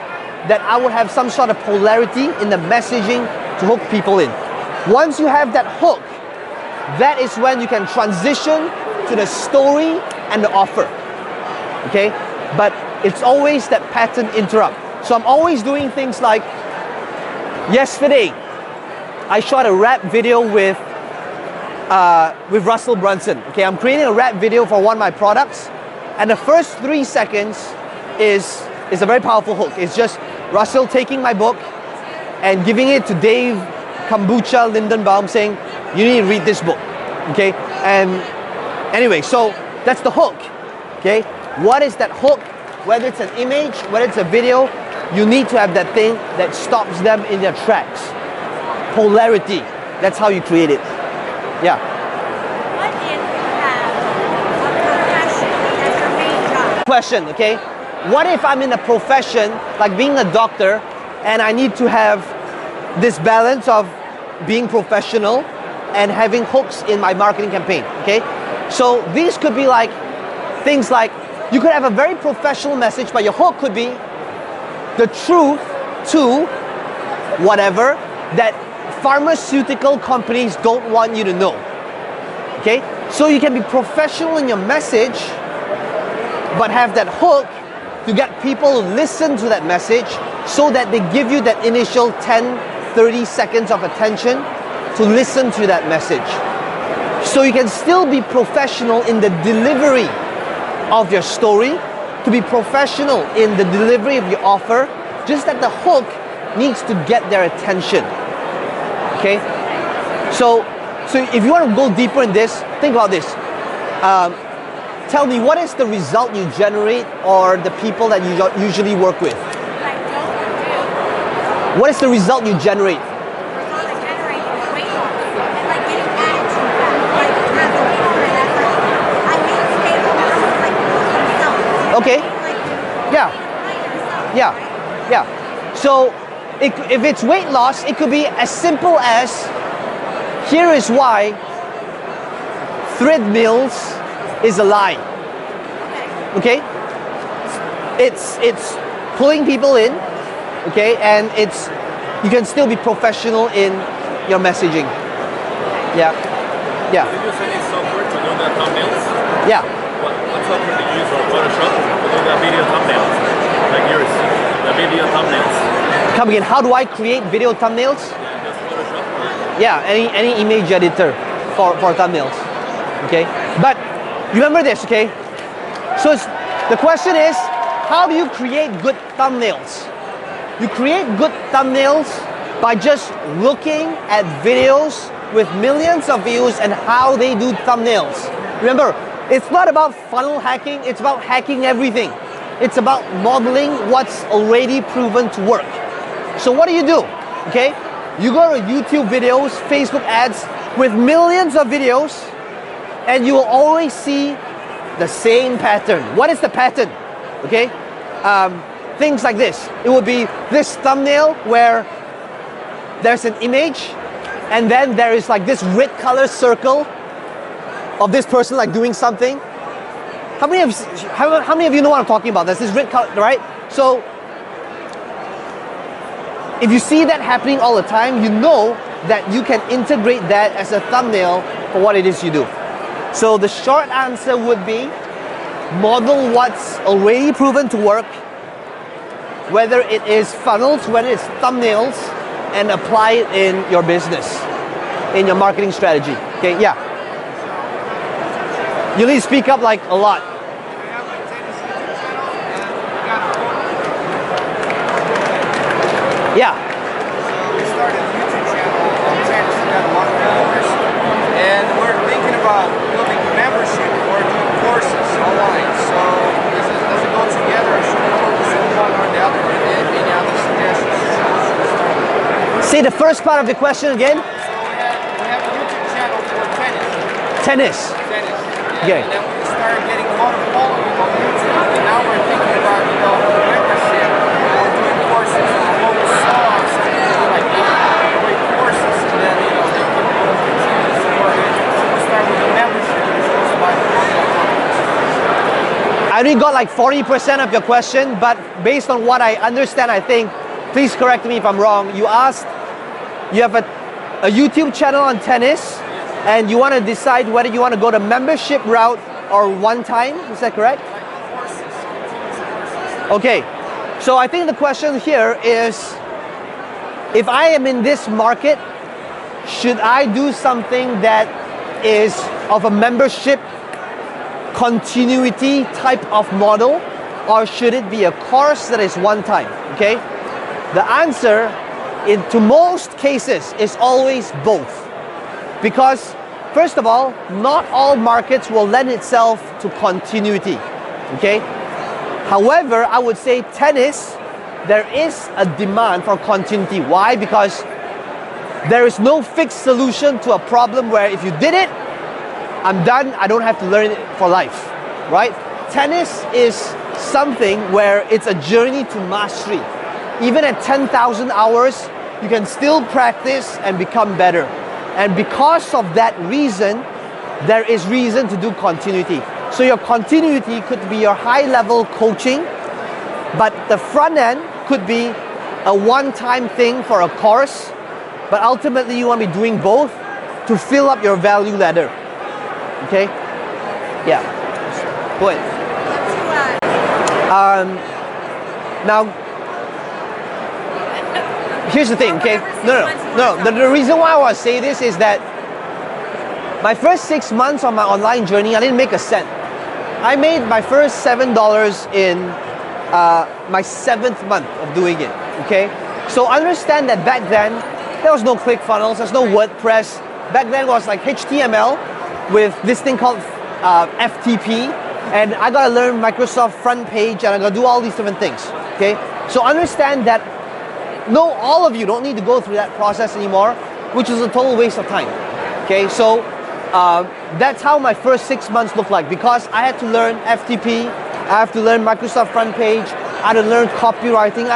that I will have some sort of polarity in the messaging to hook people in. Once you have that hook, that is when you can transition to the story and the offer, okay? But it's always that pattern interrupt. So I'm always doing things like, yesterday, I shot a rap video with with Russell Brunson. Okay, I'm creating a rap video for one of my products, and the first 3 seconds is a very powerful hook. It's just Russell taking my book and giving it to Dave Kombucha Lindenbaum, saying, you need to read this book. Okay, and anyway, so that's the hook. Okay, what is that hook? Whether it's an image, whether it's a video, you need to have that thing that stops them in their tracks. Polarity. That's how you create it. Yeah. What if you have a profession as your main job? Question, okay? What if I'm in a profession like being a doctor and I need to have this balance of being professional and having hooks in my marketing campaign, okay? So these could be like things like you could have a very professional message, but your hook could be the truth to whatever that pharmaceutical companies don't want you to know. Okay? So you can be professional in your message, but have that hook to get people to listen to that message so that they give you that initial 10, 30 seconds of attention to listen to that message. So you can still be professional in the delivery of your story, to be professional in the delivery of your offer, just that the hook needs to get their attention. Okay? So if you want to go deeper in this, think about this. Tell me, what is the result you generate or the people that you usually work with? What is the result you generate? Okay. Yeah. Yeah. Yeah. So if it's weight loss, it could be as simple as, here is why treadmills is a lie. Okay? It's pulling people in, okay, and you can still be professional in your messaging. Yeah. Yeah. Did you use any software to do the thumbnails? Yeah. What software did you use, or Photoshop to do the video thumbnails? Like yours, the video thumbnails. Come again, how do I create video thumbnails? Yeah, just Photoshop. Yeah, any image editor for thumbnails. Okay? But remember this, okay? So the question is, how do you create good thumbnails? You create good thumbnails by just looking at videos with millions of views and how they do thumbnails. Remember, it's not about funnel hacking, it's about hacking everything. It's about modeling what's already proven to work. So what do? Okay? You go to YouTube videos, Facebook ads with millions of videos, and you will always see the same pattern. What is the pattern? Okay? Things like this. It will be this thumbnail where there's an image, and then there is like this red color circle of this person like doing something. How many of you know what I'm talking about? There's this red color, right? So if you see that happening all the time, you know that you can integrate that as a thumbnail for what it is you do. So the short answer would be model what's already proven to work, whether it is funnels, whether it's thumbnails, and apply it in your business, in your marketing strategy. Okay, yeah. You need to speak up like a lot. Yeah. So we started a YouTube channel on tennis. We got a lot of followers, and we're thinking about building a membership or doing courses online. So does it go together, or should we focus on one or the other? Any other suggestions? Say the first part of the question again. So we have a YouTube channel for tennis. Tennis. Tennis. Okay. And then we started getting a lot of following on YouTube, and now we're thinking about membership or doing courses. I only got like 40% of your question, but based on what I understand, I think, please correct me if I'm wrong, you asked, you have a YouTube channel on tennis, and you want to decide whether you want to go the membership route or one time, is that correct? Okay, so I think the question here is, if I am in this market, should I do something that is of a membership continuity type of model, or should it be a course that is one time? Okay, the answer to most cases is always both, because first of all, not all markets will lend itself to continuity. Okay, however, I would say tennis, there is a demand for continuity. Why? Because there is no fixed solution to a problem where if you did it, I'm done, I don't have to learn it for life, right? Tennis is something where it's a journey to mastery. Even at 10,000 hours, you can still practice and become better. And because of that reason, there is reason to do continuity. So your continuity could be your high-level coaching, but the front end could be a one-time thing for a course, but ultimately you want to be doing both to fill up your value ladder. Okay? Yeah. Go ahead. Now, here's the thing, okay? No. The reason why I want to say this is that my first 6 months on my online journey, I didn't make a cent. I made my first $7 in my 7th month of doing it, okay? So understand that back then, there was no ClickFunnels, there's no WordPress. Back then it was like HTML with this thing called FTP, and I gotta learn Microsoft front page, and I gotta do all these different things, okay? So understand that no, all of you don't need to go through that process anymore, which is a total waste of time, okay? So that's how my first 6 months looked like, because I had to learn FTP, I have to learn Microsoft front page, I had to learn copywriting.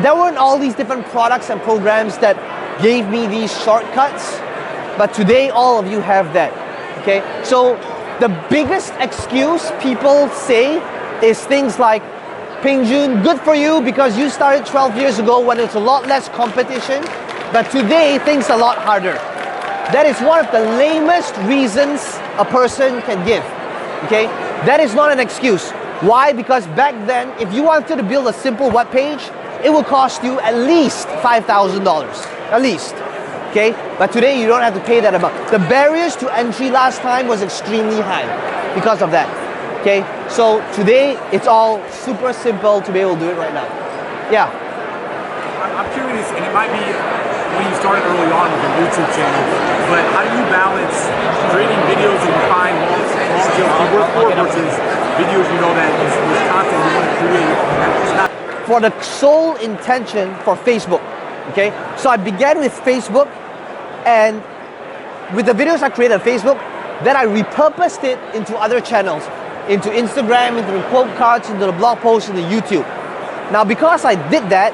There weren't all these different products and programs that gave me these shortcuts, but today all of you have that, okay? So the biggest excuse people say is things like, Peng Joon, good for you because you started 12 years ago when it's a lot less competition, but today things are a lot harder. That is one of the lamest reasons a person can give, okay? That is not an excuse. Why? Because back then, if you wanted to build a simple web page, it would cost you at least $5,000, at least, okay? But today you don't have to pay that amount. The barriers to entry last time was extremely high because of that, okay? So today it's all super simple to be able to do it right now. Yeah. I'm curious, and it might be when you started early on with your YouTube channel, but how do you balance creating videos that you find long-tail you work for versus videos you know that is content you want to create and it's not for the sole intention for Facebook, okay? So I began with Facebook, and with the videos I created on Facebook, then I repurposed it into other channels, into Instagram, into the quote cards, into the blog posts, into YouTube. Now, because I did that,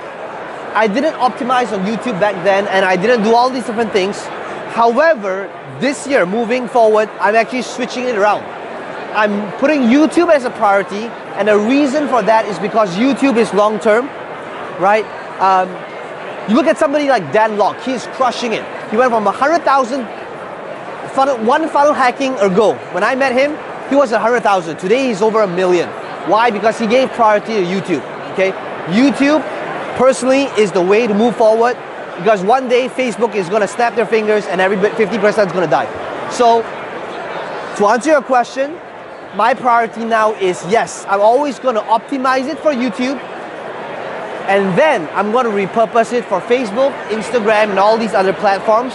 I didn't optimize on YouTube back then, and I didn't do all these different things. However, this year, moving forward, I'm actually switching it around. I'm putting YouTube as a priority, and the reason for that is because YouTube is long-term, right? You look at somebody like Dan Lok, he's crushing it. He went from 100,000 one funnel hacking ago. When I met him, he was 100,000. Today he's over 1 million. Why? Because he gave priority to YouTube, okay? YouTube, personally, is the way to move forward, because one day Facebook is gonna snap their fingers and every 50% is gonna die. So, to answer your question, my priority now is, yes, I'm always gonna optimize it for YouTube, and then I'm gonna repurpose it for Facebook, Instagram, and all these other platforms.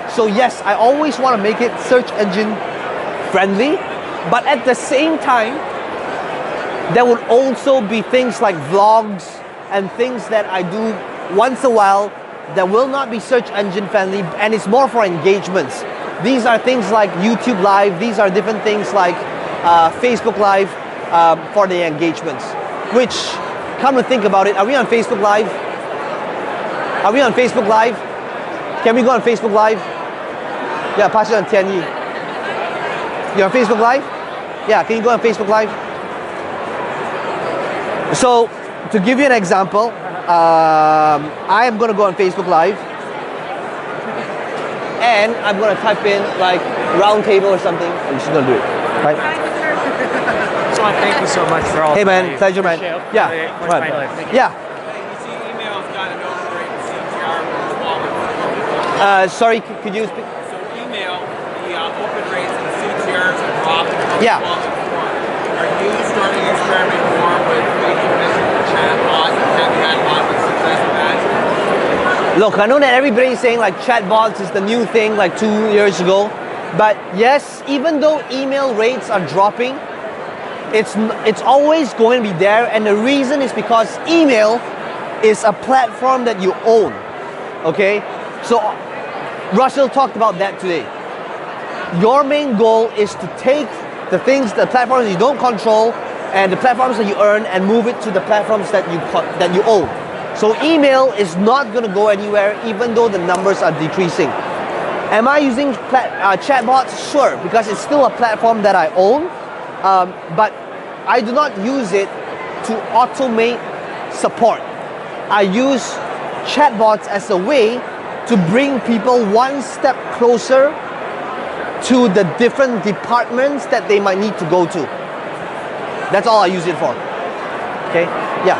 So yes, I always wanna make it search engine friendly, but at the same time, there would also be things like vlogs and things that I do once a while that will not be search engine friendly, and it's more for engagements. These are things like YouTube Live, these are different things like Facebook Live for the engagements. Which, come to think about it, are we on Facebook Live? Are we on Facebook Live? Can we go on Facebook Live? Yeah, pass it on Tianyi. You're on Facebook Live? Yeah, can you go on Facebook Live? So, to give you an example, I am going to go on Facebook Live, and I'm going to type in like Roundtable or something. I'm just going to do it, right? Sean, thank you so much for all. Hey man, pleasure man. Yeah, right. Yeah. CTR Sorry, could you speak? So email, the open rates Yeah. Are you starting to experiment more with making this chatbot? Have you had lot of success with that? Look, I know that everybody's saying like chatbots is the new thing like 2 years ago, but yes, even though email rates are dropping, it's always going to be there, and the reason is because email is a platform that you own. Okay, so Russell talked about that today. Your main goal is to take the things, the platforms you don't control, and the platforms that you earn, and move it to the platforms that you own. So email is not going to go anywhere, even though the numbers are decreasing. Am I using chatbots? Sure, because it's still a platform that I own, but I do not use it to automate support. I use chatbots as a way to bring people one step closer to the different departments that they might need to go to. That's all I use it for. Okay? Yeah.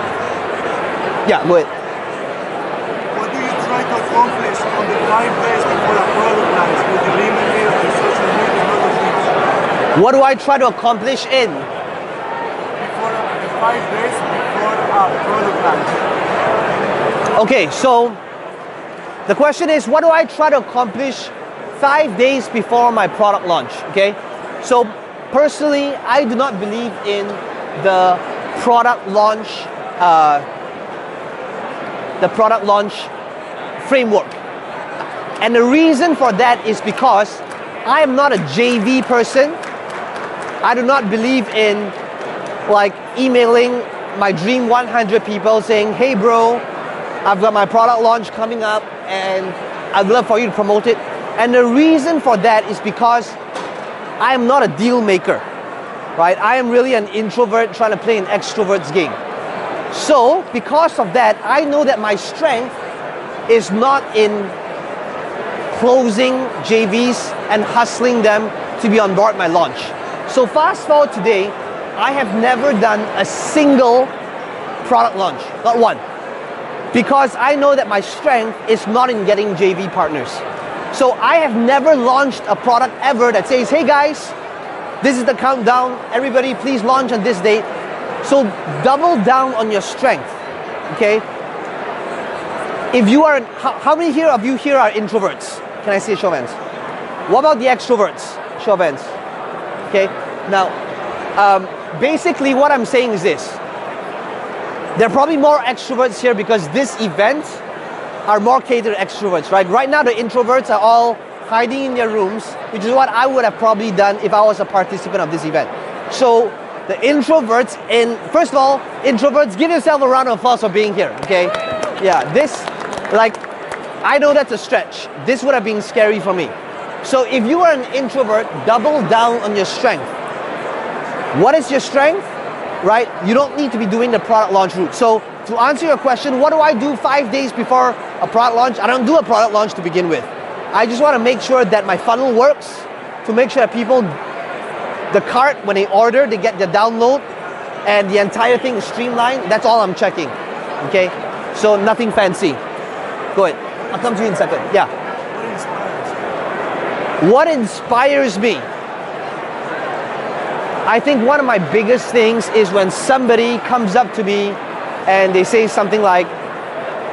Yeah, go ahead. What do you try to accomplish on the 5 days before a product launch with the email, the social media, and other things? What do I try to accomplish in? Before the 5 days before a product launch. Okay, so the question is, what do I try to accomplish 5 days before my product launch? Okay, so personally, I do not believe in the product launch framework, and the reason for that is because I am not a JV person. I do not believe in like emailing my dream 100 people saying, hey bro, I've got my product launch coming up and I'd love for you to promote it. And the reason for that is because I am not a deal maker, right? I am really an introvert trying to play an extrovert's game. So because of that, I know that my strength is not in closing JVs and hustling them to be on board my launch. So fast forward today, I have never done a single product launch, not one. Because I know that my strength is not in getting JV partners. So I have never launched a product ever that says, hey guys, this is the countdown, everybody please launch on this date. So double down on your strength, okay? If you are, how many of you here are introverts? Can I see a show of hands? What about the extroverts? Show of hands. Okay, now, basically what I'm saying is this. There are probably more extroverts here because this event are more catered to extroverts, right? Right now the introverts are all hiding in their rooms, which is what I would have probably done if I was a participant of this event. So the introverts, first of all, introverts, give yourself a round of applause for being here, okay? Yeah, this, like, I know that's a stretch. This would have been scary for me. So if you are an introvert, double down on your strength. What is your strength? Right? You don't need to be doing the product launch route. So to answer your question, what do I do 5 days before a product launch? I don't do a product launch to begin with. I just want to make sure that my funnel works, to make sure that people, the cart, when they order, they get the download, and the entire thing is streamlined. That's all I'm checking. Okay? So nothing fancy. Go ahead. I'll come to you in a second. Yeah. What inspires me? I think one of my biggest things is when somebody comes up to me and they say something like,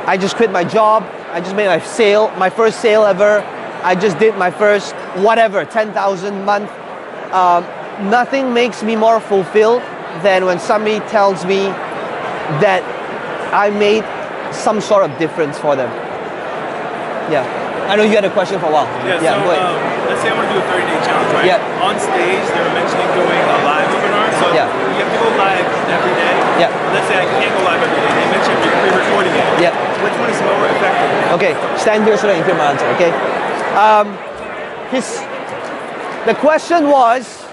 I just quit my job, I just made my first sale ever, I just did my first whatever, 10,000 a month. Nothing makes me more fulfilled than when somebody tells me that I made some sort of difference for them. Yeah. I know you had a question for a while. Yeah, so go ahead. Let's say I want to do a 30-day challenge, right? Yeah. On stage, they were mentioning doing a live webinar. So yeah. You have to go live every day. Yeah. Let's say I can't go live every day. They mentioned pre-recording it. Yeah. Which one is more effective? Okay, stand here so that you hear my answer, okay? The question was,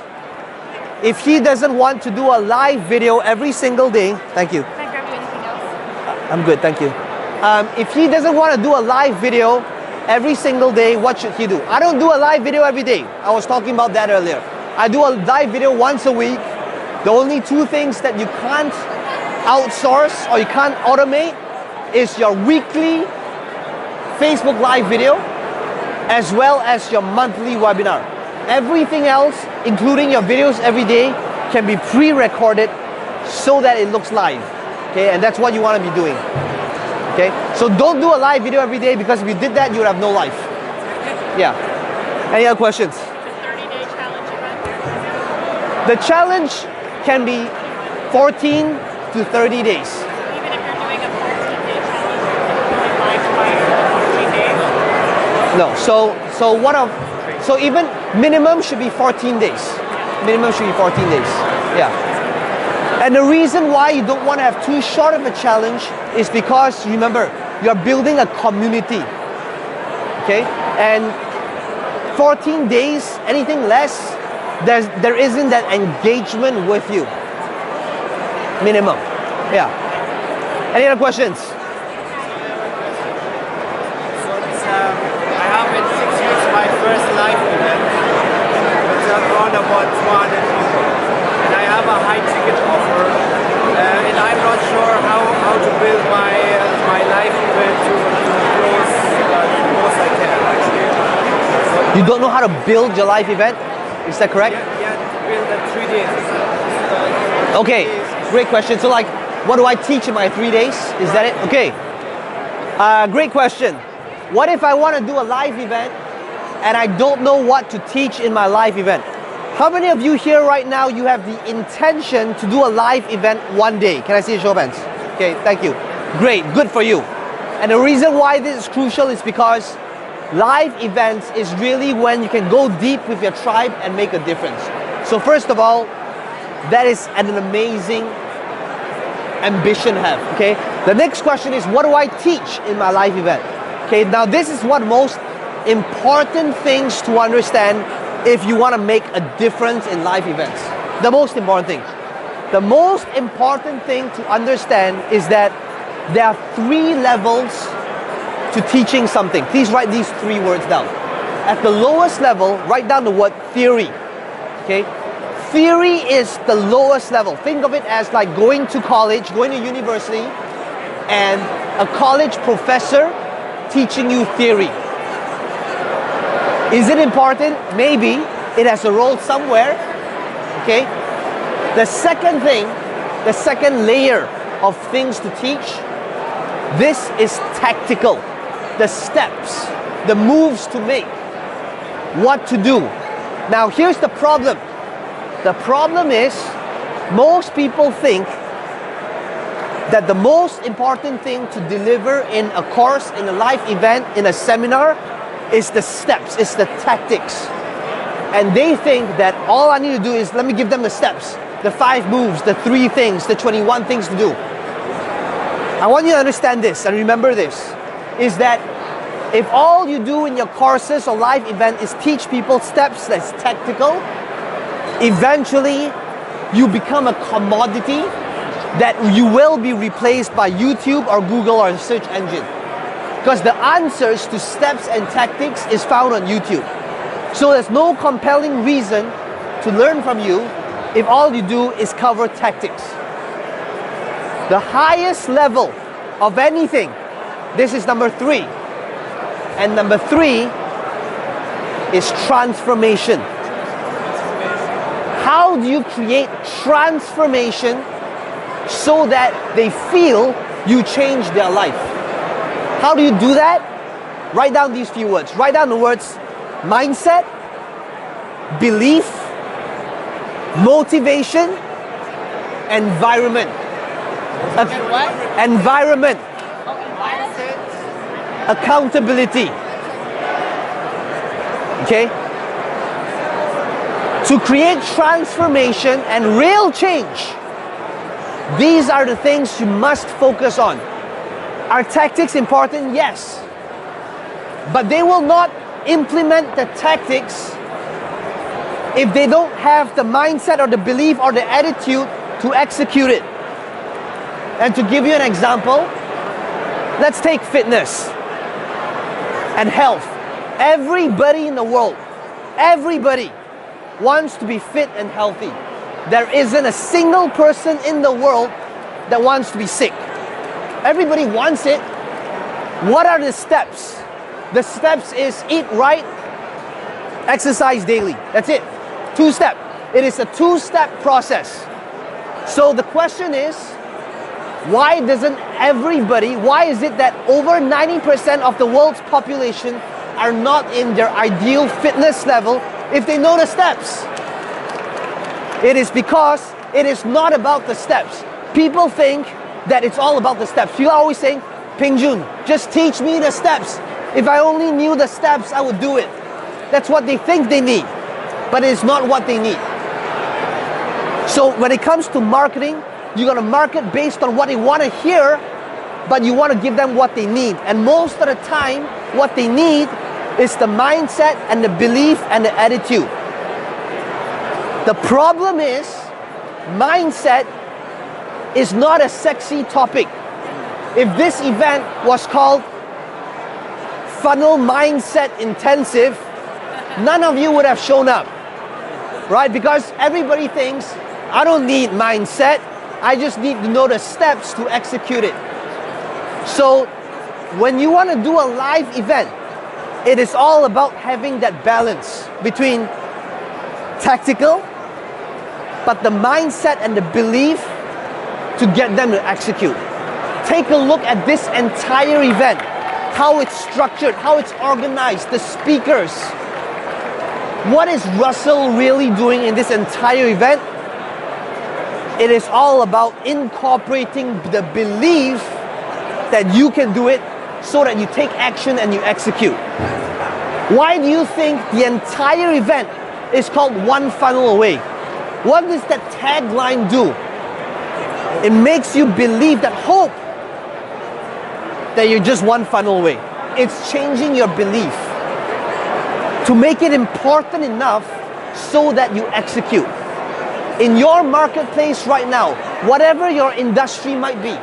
if he doesn't want to do a live video every single day, thank you. Can I grab you anything else? I'm good, thank you. If he doesn't want to do a live video every single day, what should he do? I don't do a live video every day. I was talking about that earlier. I do a live video once a week. The only two things that you can't outsource or you can't automate is your weekly Facebook live video as well as your monthly webinar. Everything else, including your videos every day, can be pre-recorded so that it looks live. Okay, and that's what you want to be doing. Okay, so don't do a live video every day, because if you did that, you would have no life. Yeah. Any other questions? The 30-day challenge event? The challenge can be 14 to 30 days. Even if you're doing a 14-day challenge, you're live by 14 days? No, so even minimum should be 14 days. Minimum should be 14 days. Yeah. And the reason why you don't want to have too short of a challenge is because, remember, you're building a community. Okay? And 14 days, anything less, there isn't that engagement with you. Minimum. Yeah. Any other questions? I have in 6 weeks my first live event. It's around about 200 people. And I have a high ticket offer. And I'm not sure how to build my live event to close the most I can. You don't know how to build your live event? Is that correct? Yeah, to build in 3 days. Okay, great question. So like, what do I teach in my 3 days? Is that it? Okay. Great question. What if I want to do a live event and I don't know what to teach in my live event? How many of you here right now, you have the intention to do a live event one day? Can I see a show of hands? Okay, thank you. Great, good for you. And the reason why this is crucial is because live events is really when you can go deep with your tribe and make a difference. So first of all, that is an amazing ambition to have, okay? The next question is, what do I teach in my live event? Okay, now this is what most important things to understand if you want to make a difference in live events. The most important thing. The most important thing to understand is that there are 3 levels to teaching something. Please write these 3 words down. At the lowest level, write down the word theory. Okay? Theory is the lowest level. Think of it as like going to college, going to university, and a college professor teaching you theory. Is it important? Maybe. It has a role somewhere. Okay? The second thing, the second layer of things to teach, this is tactical. The steps, the moves to make, what to do. Now here's the problem. The problem is, most people think that the most important thing to deliver in a course, in a live event, in a seminar, is the steps, is the tactics. And they think that all I need to do is, let me give them the steps, the 5 moves, the 3 things, the 21 things to do. I want you to understand this and remember this, is that if all you do in your courses or live event is teach people steps that's tactical, eventually you become a commodity that you will be replaced by YouTube or Google or a search engine. Because the answers to steps and tactics is found on YouTube. So there's no compelling reason to learn from you if all you do is cover tactics. The highest level of anything, this is number 3. And number 3 is transformation. How do you create transformation so that they feel you changed their life? How do you do that? Write down these few words. Write down the words mindset, belief, motivation, environment. Environment. Accountability. Okay? To create transformation and real change, these are the things you must focus on. Are tactics important? Yes. But they will not implement the tactics if they don't have the mindset or the belief or the attitude to execute it. And to give you an example, let's take fitness and health. Everybody in the world, everybody wants to be fit and healthy. There isn't a single person in the world that wants to be sick. Everybody wants it. What are the steps? The steps is eat right, Exercise daily. That's it. 2-step. It is a 2-step process. So the question is, why is it that over 90% of the world's population are not in their ideal fitness level if they know the steps? It is because it is not about the steps. People think that it's all about the steps. People are always saying, Peng Joon, just teach me the steps. If I only knew the steps, I would do it. That's what they think they need, but it's not what they need. So when it comes to marketing, you're gonna market based on what they wanna hear, but you wanna give them what they need. And most of the time, what they need is the mindset and the belief and the attitude. The problem is, mindset is not a sexy topic. If this event was called Funnel Mindset Intensive, none of you would have shown up, right? Because everybody thinks, I don't need mindset, I just need to know the steps to execute it. So when you want to do a live event, it is all about having that balance between tactical, but the mindset and the belief to get them to execute. Take a look at this entire event, how it's structured, how it's organized, the speakers. What is Russell really doing in this entire event? It is all about incorporating the belief that you can do it so that you take action and you execute. Why do you think the entire event is called One Funnel Away? What does that tagline do? It makes you believe that hope that you're just one funnel away. It's changing your belief to make it important enough so that you execute. In your marketplace right now, whatever your industry might be,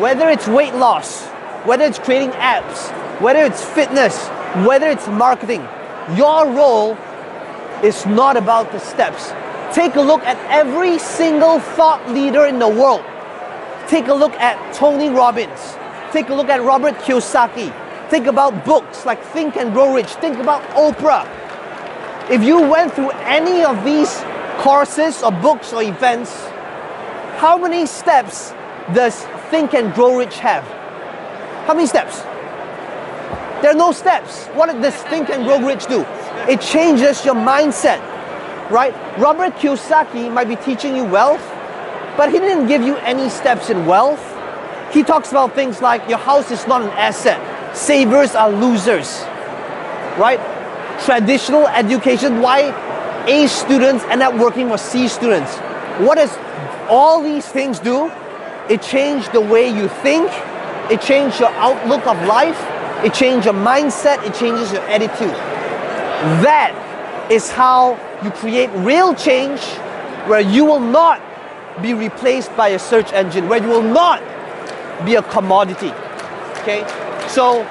whether it's weight loss, whether it's creating apps, whether it's fitness, whether it's marketing, your role is not about the steps. Take a look at every single thought leader in the world. Take a look at Tony Robbins. Take a look at Robert Kiyosaki. Think about books like Think and Grow Rich. Think about Oprah. If you went through any of these courses or books or events, how many steps does Think and Grow Rich have? How many steps? There are no steps. What does Think and Grow Rich do? It changes your mindset, right? Robert Kiyosaki might be teaching you wealth, but he didn't give you any steps in wealth. He talks about things like your house is not an asset. Savers are losers, right? Traditional education, why A students end up working for C students. What does all these things do? It changes the way you think. It changes your outlook of life. It changes your mindset. It changes your attitude. That is how you create real change, where you will not be replaced by a search engine, where you will not be a commodity. Okay? So,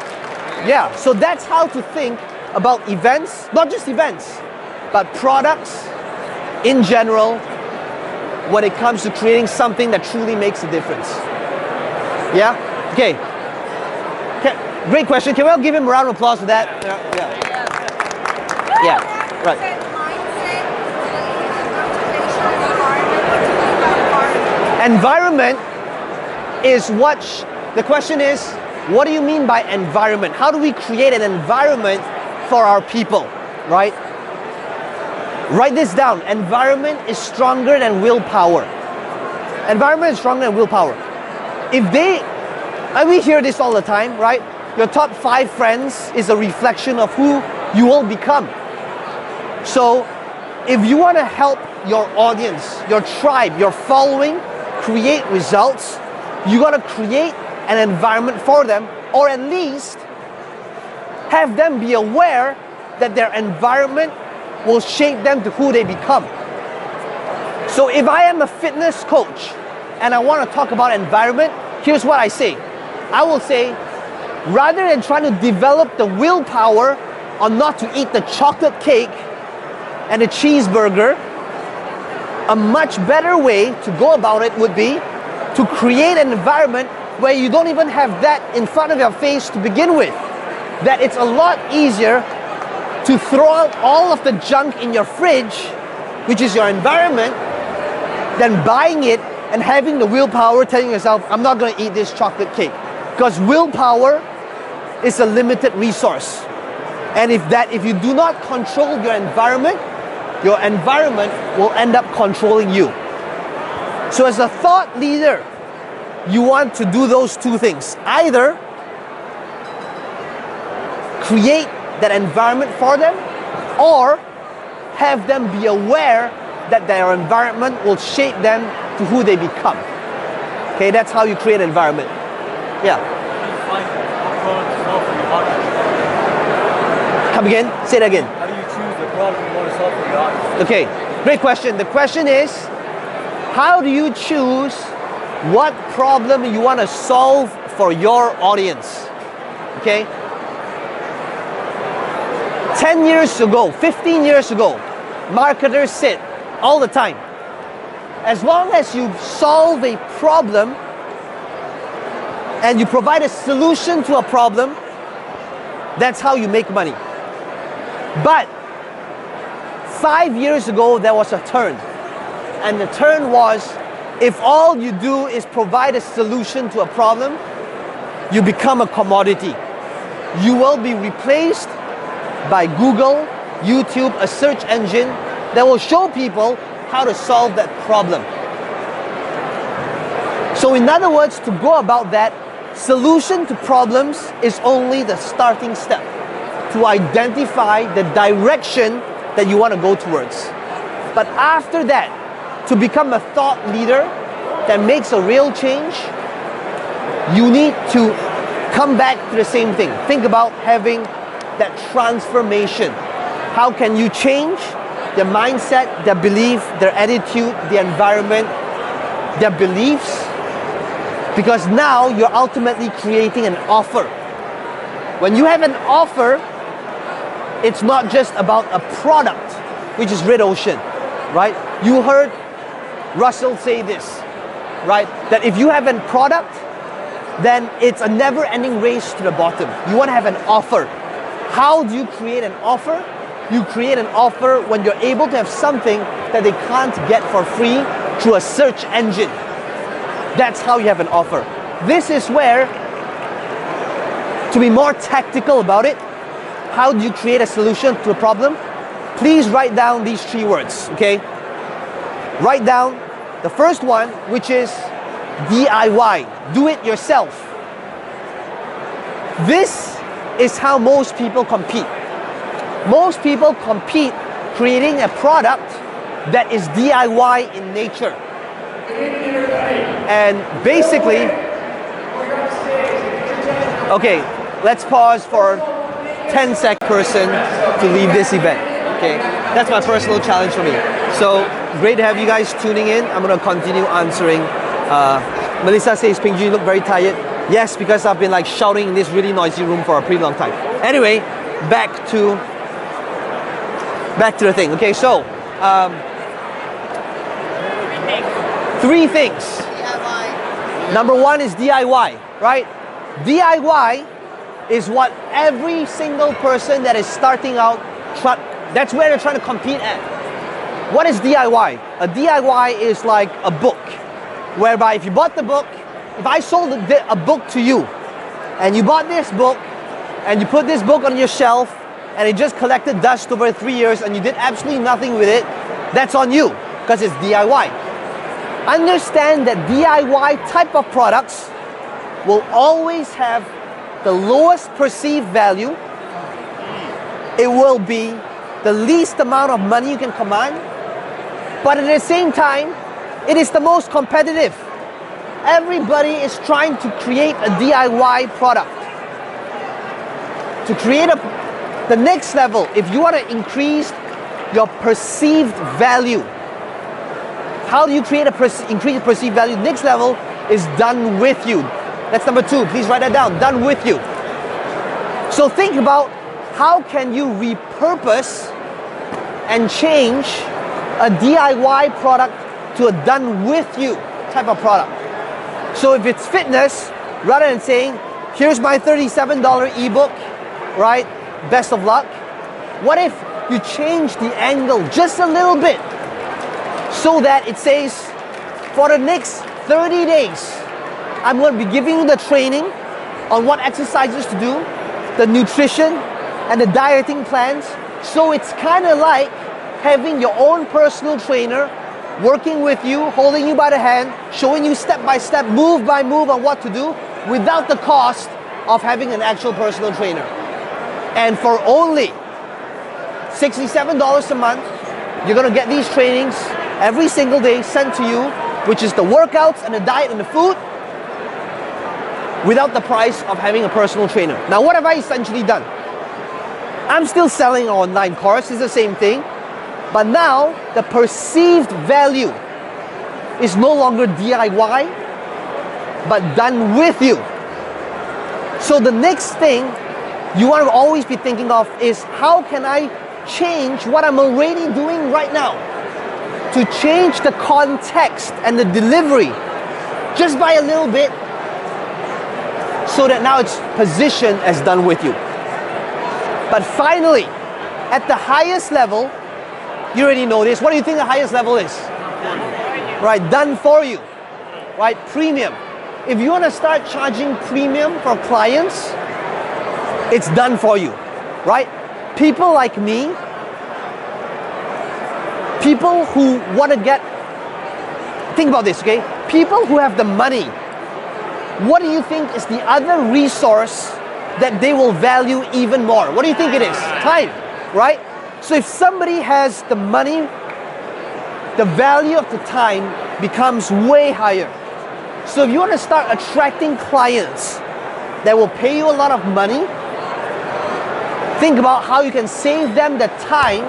yeah, so that's how to think about events, not just events, but products in general when it comes to creating something that truly makes a difference. Yeah? Okay. Great question. Can we all give him a round of applause for that? Yeah. Right. Environment is what, the question is, what do you mean by environment? How do we create an environment for our people, right? Write this down. Environment is stronger than willpower. Environment is stronger than willpower. And we hear this all the time, right? Your top 5 friends is a reflection of who you will become. So if you want to help your audience, your tribe, your following create results, you got to create an environment for them, or at least have them be aware that their environment will shape them to who they become. So if I am a fitness coach and I want to talk about environment, here's what I say. I will say, rather than trying to develop the willpower on not to eat the chocolate cake and the cheeseburger, a much better way to go about it would be to create an environment where you don't even have that in front of your face to begin with. That it's a lot easier to throw out all of the junk in your fridge, which is your environment, than buying it and having the willpower telling yourself, I'm not going to eat this chocolate cake. Because willpower is a limited resource. And if you do not control your environment will end up controlling you. So as a thought leader, you want to do those two things. Either create that environment for them, or have them be aware that their environment will shape them to who they become. Okay, that's how you create an environment. Yeah. Come again? Say it again. How do you choose the problem you want to solve for your audience? Okay, great question. The question is, how do you choose what problem you want to solve for your audience? Okay? 10 years ago, 15 years ago, marketers said all the time, as long as you solve a problem and you provide a solution to a problem, that's how you make money. But 5 years ago, there was a turn. And the turn was, if all you do is provide a solution to a problem, you become a commodity. You will be replaced by Google, YouTube, a search engine that will show people how to solve that problem. So in other words, to go about that, solution to problems is only the starting step to identify the direction that you want to go towards. But after that, to become a thought leader that makes a real change, you need to come back to the same thing. Think about having that transformation. How can you change their mindset, their belief, their attitude, their environment, their beliefs? Because now you're ultimately creating an offer. When you have an offer, it's not just about a product, which is red ocean, right? You heard Russell say this, right? That if you have a product, then it's a never-ending race to the bottom. You want to have an offer. How do you create an offer? You create an offer when you're able to have something that they can't get for free through a search engine. That's how you have an offer. This is where, to be more tactical about it, how do you create a solution to a problem? Please write down these 3 words, okay? Write down the first one, which is DIY, do it yourself. This is how most people compete. Most people compete creating a product that is DIY in nature. And basically, okay, let's pause for 10-sec person to leave this event. Okay, that's my personal challenge for me. So great to have you guys tuning in. I'm gonna continue answering. Melissa says, Peng, you look very tired. Yes, because I've been like shouting in this really noisy room for a pretty long time. Anyway, back to the thing. Okay, so 3 things. DIY. Number 1 is DIY, right? DIY is what every single person that is starting out, that's where they're trying to compete at. What is DIY? A DIY is like a book, whereby if you bought the book, if I sold a book to you, and you bought this book, and you put this book on your shelf, and it just collected dust over 3 years, and you did absolutely nothing with it, that's on you, because it's DIY. Understand that DIY type of products will always have the lowest perceived value. It will be the least amount of money you can command, but at the same time, it is the most competitive. Everybody is trying to create a DIY product. To create the next level, if you want to increase your perceived value, how do you create increase perceived value? Next level is done with you. That's number 2. Please write that down. Done with you. So think about how can you repurpose and change a DIY product to a done with you type of product. So if it's fitness, rather than saying, here's my $37 ebook, right? Best of luck. What if you change the angle just a little bit so that it says, for the next 30 days, I'm going to be giving you the training on what exercises to do, the nutrition and the dieting plans. So it's kind of like having your own personal trainer working with you, holding you by the hand, showing you step by step, move by move on what to do without the cost of having an actual personal trainer. And for only $67 a month, you're going to get these trainings every single day sent to you, which is the workouts and the diet and the food, without the price of having a personal trainer. Now, what have I essentially done? I'm still selling an online course, it's the same thing, but now the perceived value is no longer DIY, but done with you. So the next thing you want to always be thinking of is, how can I change what I'm already doing right now to change the context and the delivery just by a little bit, so that now it's positioned as done with you. But finally, at the highest level, you already know this. What do you think the highest level is? Right, done for you. Right, premium. If you want to start charging premium for clients, it's done for you. Right? People like me, people who want to get, think about this, okay? People who have the money, what do you think is the other resource that they will value even more? What do you think it is? Time, right? So if somebody has the money, the value of the time becomes way higher. So if you want to start attracting clients that will pay you a lot of money, think about how you can save them the time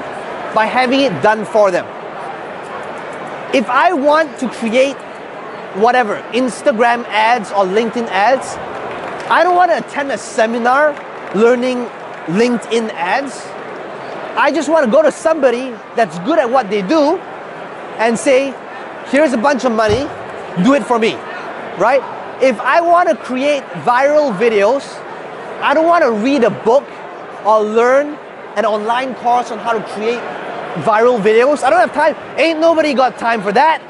by having it done for them. If I want to create whatever, Instagram ads or LinkedIn ads, I don't want to attend a seminar learning LinkedIn ads. I just want to go to somebody that's good at what they do and say, here's a bunch of money, do it for me, right? If I want to create viral videos, I don't want to read a book or learn an online course on how to create viral videos. I don't have time. Ain't nobody got time for that,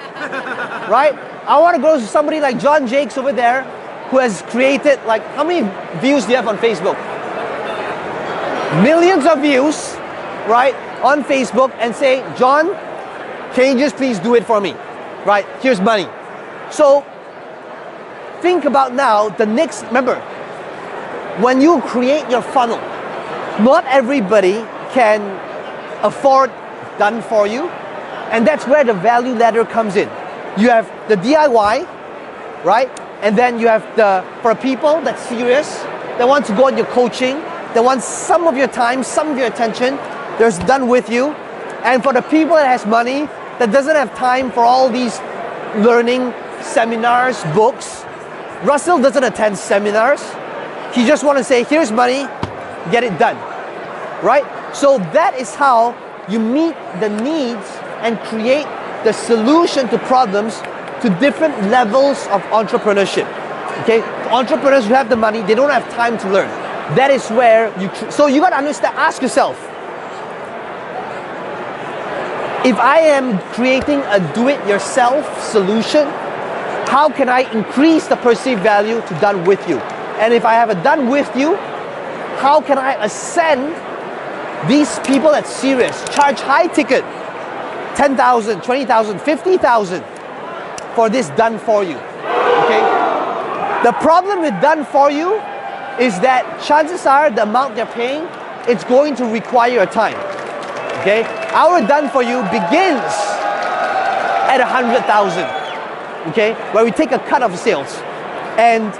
right? I want to go to somebody like John Jakes over there, who has created, like, how many views do you have on Facebook? Millions of views, right, on Facebook, and say, John, can you just please do it for me? Right, here's money. So think about now the next, remember, when you create your funnel, not everybody can afford done for you, and that's where the value ladder comes in. You have the DIY, right? And then you have for people that's serious, that want to go on your coaching, that want some of your time, some of your attention, there's done with you. And for the people that has money, that doesn't have time for all these learning seminars, books. Russell doesn't attend seminars. He just want to say, here's money, get it done, right? So that is how you meet the needs and create the solution to problems to different levels of entrepreneurship. Okay, entrepreneurs who have the money, they don't have time to learn. That is where so you got to understand, ask yourself, if I am creating a do-it-yourself solution, how can I increase the perceived value to done with you? And if I have a done with you, how can I ascend these people that's serious, charge high ticket, 10,000, 20,000, 50,000 for this done for you, okay? The problem with done for you is that chances are the amount they're paying, it's going to require your time, okay? Our done for you begins at 100,000, okay? Where we take a cut of sales. And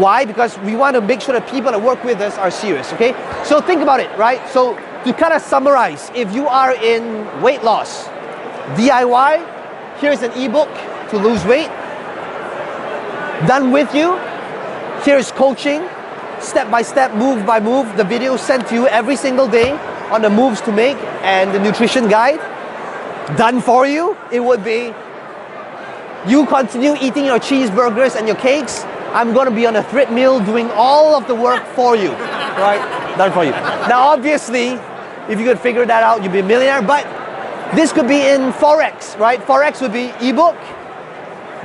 why? Because we want to make sure that people that work with us are serious, okay? So think about it, right? So to kind of summarize, if you are in weight loss, DIY, here's an ebook to lose weight. Done with you, here's coaching, step by step, move by move, the video sent to you every single day on the moves to make and the nutrition guide. Done for you, it would be, you continue eating your cheeseburgers and your cakes, I'm going to be on a treadmill doing all of the work for you, right? Done for you. Now, obviously, If you could figure that out, you'd be a millionaire. But this could be in Forex, right? Forex would be ebook.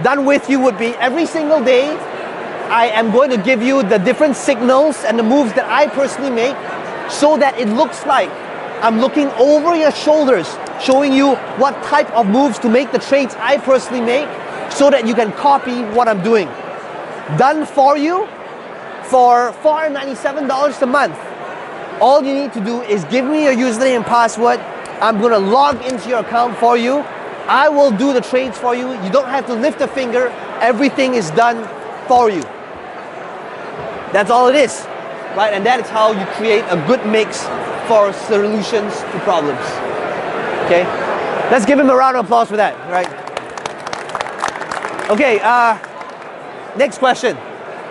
Done with you would be every single day. I am going to give you the different signals and the moves that I personally make so that it looks like I'm looking over your shoulders, showing you what type of moves to make the trades I personally make so that you can copy what I'm doing. Done for you for $497 a month. All you need to do is give me your username and password. I'm gonna log into your account for you. I will do the trades for you. You don't have to lift a finger. Everything is done for you. That's all it is, right? And that is how you create a good mix for solutions to problems. Okay, let's give him a round of applause for that, right? Okay, next question.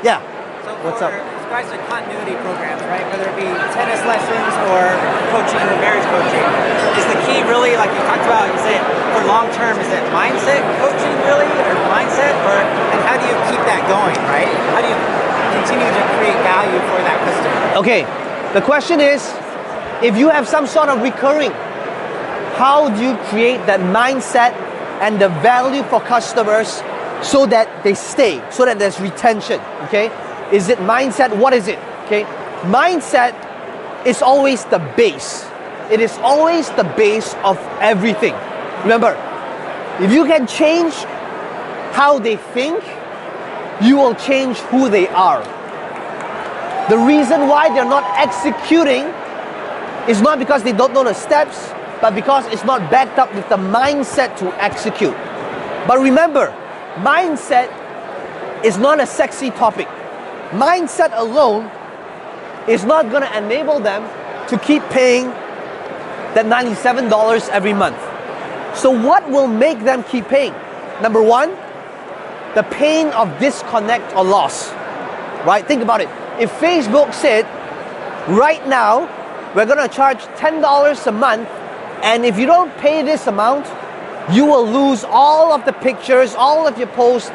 Yeah. So what's up? Guys are continuity programs, right? Whether it be tennis lessons or coaching, marriage coaching. Is the key really, like you talked about, is it for long term, is it mindset coaching really, or mindset, or and how do you keep that going, right? How do you continue to create value for that customer? Okay, the question is, if you have some sort of recurring, how do you create that mindset and the value for customers so that they stay, so that there's retention, okay? Is it mindset? What is it? Okay, mindset is always the base. It is always the base of everything. Remember, if you can change how they think, you will change who they are. The reason why they're not executing is not because they don't know the steps, but because it's not backed up with the mindset to execute. But remember, mindset is not a sexy topic. Mindset alone is not going to enable them to keep paying that $97 every month. So what will make them keep paying? Number one, the pain of disconnect or loss, right? Think about it. If Facebook said, right now, we're going to charge $10 a month, and if you don't pay this amount, you will lose all of the pictures, all of your posts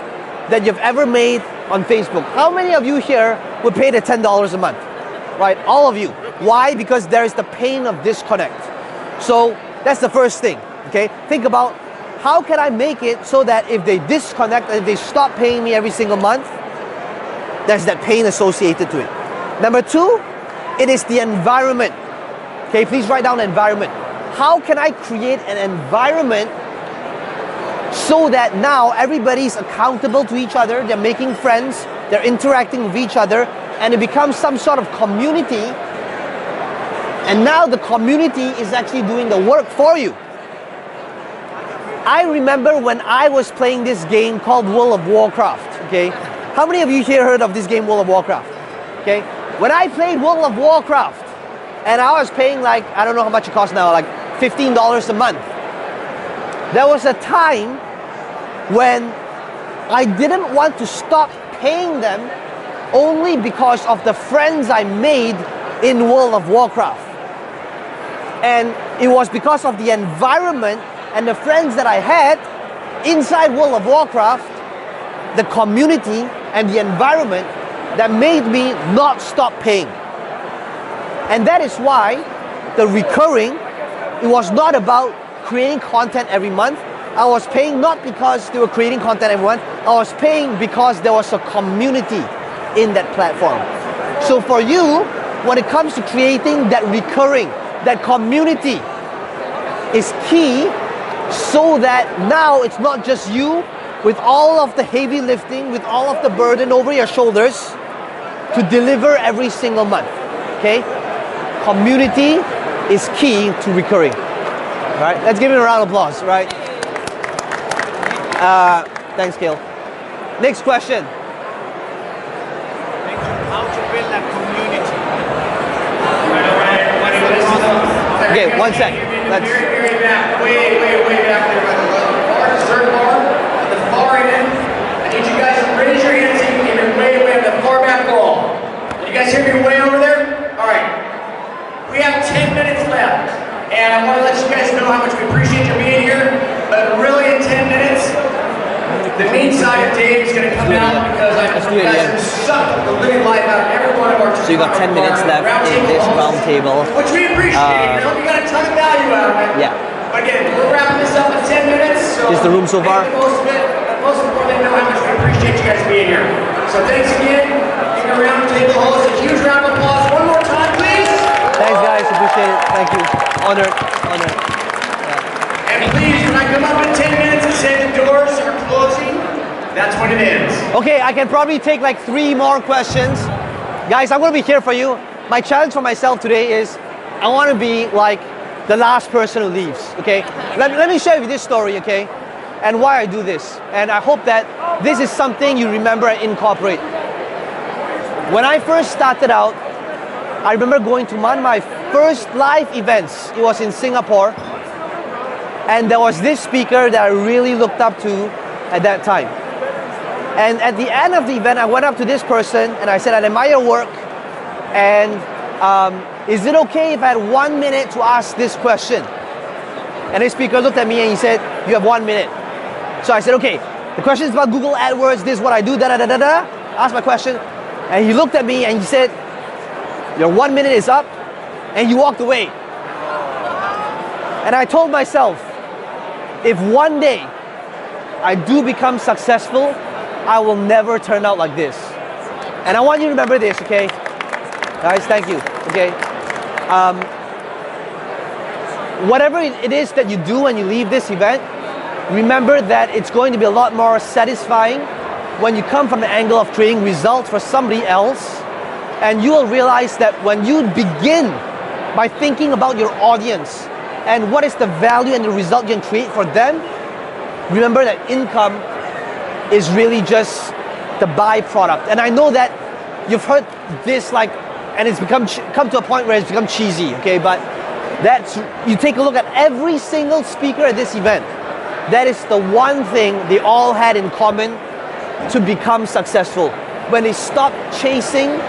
that you've ever made on Facebook. How many of you here would pay the $10 a month? Right, all of you. Why? Because there is the pain of disconnect. So that's the first thing, okay? Think about how can I make it so that if they disconnect and if they stop paying me every single month, there's that pain associated to it. Number two, it is the environment. Okay, please write down environment. How can I create an environment so that now everybody's accountable to each other, they're making friends, they're interacting with each other, and it becomes some sort of community, and now the community is actually doing the work for you. I remember when I was playing this game called World of Warcraft, okay? How many of you here heard of this game, World of Warcraft? Okay? When I played World of Warcraft, and I was paying like, I don't know how much it costs now, like $15 a month. There was a time when I didn't want to stop paying them only because of the friends I made in World of Warcraft. And it was because of the environment and the friends that I had inside World of Warcraft, the community and the environment that made me not stop paying. And that is why the recurring, it was not about creating content every month. I was paying not because they were creating content every month. I was paying because there was a community in that platform. So for you, when it comes to creating that recurring, that community is key, so that now it's not just you with all of the heavy lifting, with all of the burden over your shoulders to deliver every single month, okay? Community is key to recurring. All right, let's give him a round of applause, right? Thanks, Gil. Next question. How to build that community? Okay, one sec. Let's. Way back there by the third bar, at the far end. I need you guys to raise your hands if you're way at the far back wall. Did you guys hear me way over there? All right. We have 10 minutes left, and I want to let you guys know how much we appreciate you being here. But really, in 10 minutes, the mean side of Dave is going to come out because I you guys have sucked the living life out of every one of of our So you got 10 minutes left in this roundtable. Which we appreciate. I hope you got a ton of value out of it. Yeah. But again, we're wrapping this up in 10 minutes. So Is the room so far? make the most of it. Most importantly, know how much we appreciate you guys being here. So thanks again. Give the Roundtable host a huge round of applause. One more time, please. Thanks, guys. Appreciate it. Thank you. Honored. Honored. And please, when I come up in 10 minutes and say the doors are closing, that's when it ends. Okay, I can probably take like 3 more questions. Guys, I'm going to be here for you. My challenge for myself today is I want to be like the last person who leaves, okay? Let me share with you this story, okay? And why I do this. And I hope that this is something you remember and incorporate. When I first started out, I remember going to one of my first live events. It was in Singapore. And there was this speaker that I really looked up to at that time. And at the end of the event, I went up to this person and I said, I admire your work. And is it okay if I had 1 minute to ask this question? And this speaker looked at me and he said, you have 1 minute. So I said, okay, the question is about Google AdWords, this is what I do, da-da-da-da-da. Asked my question. And he looked at me and he said, your 1 minute is up. And he walked away. And I told myself, if one day I do become successful, I will never turn out like this. And I want you to remember this, okay? Guys, thank you, okay? Whatever it is that you do when you leave this event, remember that it's going to be a lot more satisfying when you come from the angle of creating results for somebody else. And you will realize that when you begin by thinking about your audience and what is the value and the result you can create for them, remember that income is really just the byproduct. And I know that you've heard this like, and it's come to a point where it's become cheesy, okay? But that's, you take a look at every single speaker at this event, that is the one thing they all had in common to become successful. When they stopped chasing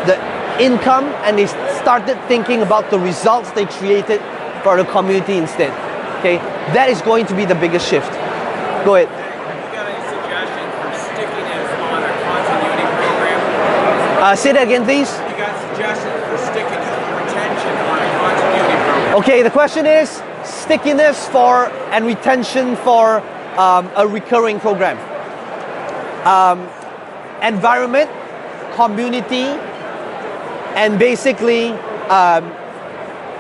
the income and they started thinking about the results they created for the community instead. Okay, that is going to be the biggest shift. Go ahead. Have you got any suggestions for stickiness on a continuity program? Say that again, please. You got suggestions for stickiness, retention on a continuity program? Okay, the question is stickiness for and retention for a recurring program. Environment, community, and basically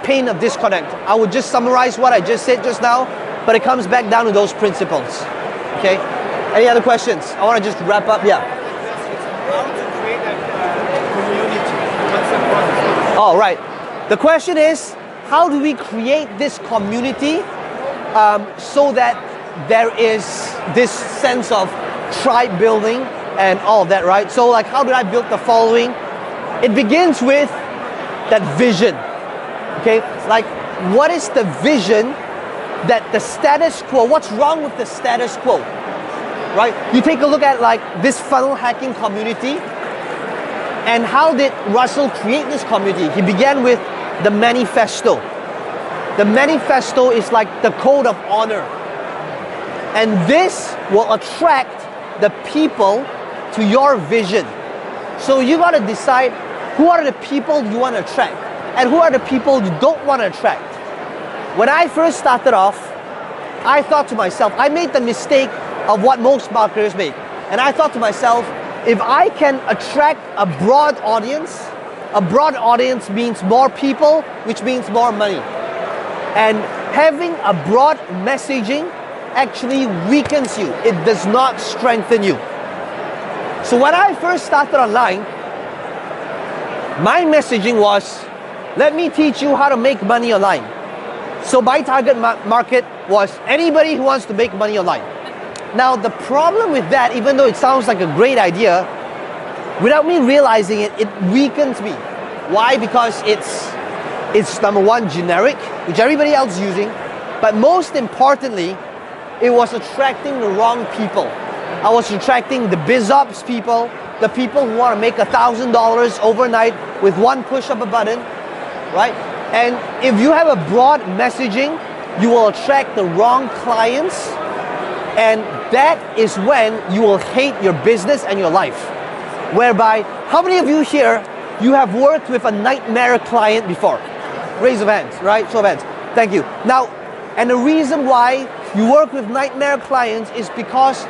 pain of disconnect. I would just summarize what I just said just now, but it comes back down to those principles. Okay? Any other questions? I want to just wrap up. Yeah. How to create that community? What's the process? Oh, right. The question is, how do we create this community so that there is this sense of tribe building and all of that, right? So like, how did I build the following? It begins with that vision, okay? Like, what is the vision that the status quo, what's wrong with the status quo, right? You take a look at like this funnel hacking community, and how did Russell create this community? He began with the manifesto. The manifesto is like the code of honor. And this will attract the people to your vision. So you gotta decide who are the people you want to attract and who are the people you don't want to attract. When I first started off, I thought to myself, I made the mistake of what most marketers make. And I thought to myself, if I can attract a broad audience means more people, which means more money. And having a broad messaging actually weakens you. It does not strengthen you. So when I first started online, my messaging was, let me teach you how to make money online. So my target market was anybody who wants to make money online. Now the problem with that, even though it sounds like a great idea, without me realizing it, it weakens me. Why? Because it's number one, generic, which everybody else is using, but most importantly, it was attracting the wrong people. I was attracting the biz ops people, the people who want to make $1,000 overnight with one push of a button, right? And if you have a broad messaging, you will attract the wrong clients, and that is when you will hate your business and your life. Whereby, how many of you here you have worked with a nightmare client before? Raise of hands, right? Show of hands. Thank you. Now, and the reason why you work with nightmare clients is because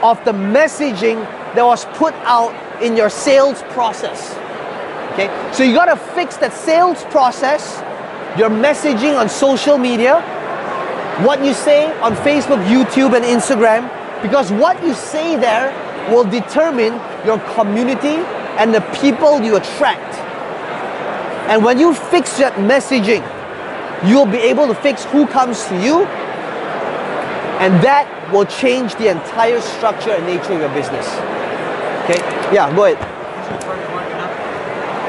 of the messaging that was put out in your sales process. Okay? So you gotta fix that sales process, your messaging on social media, what you say on Facebook, YouTube, and Instagram, because what you say there will determine your community and the people you attract. And when you fix that messaging, you'll be able to fix who comes to you, and that will change the entire structure and nature of your business. Okay? Yeah, go ahead.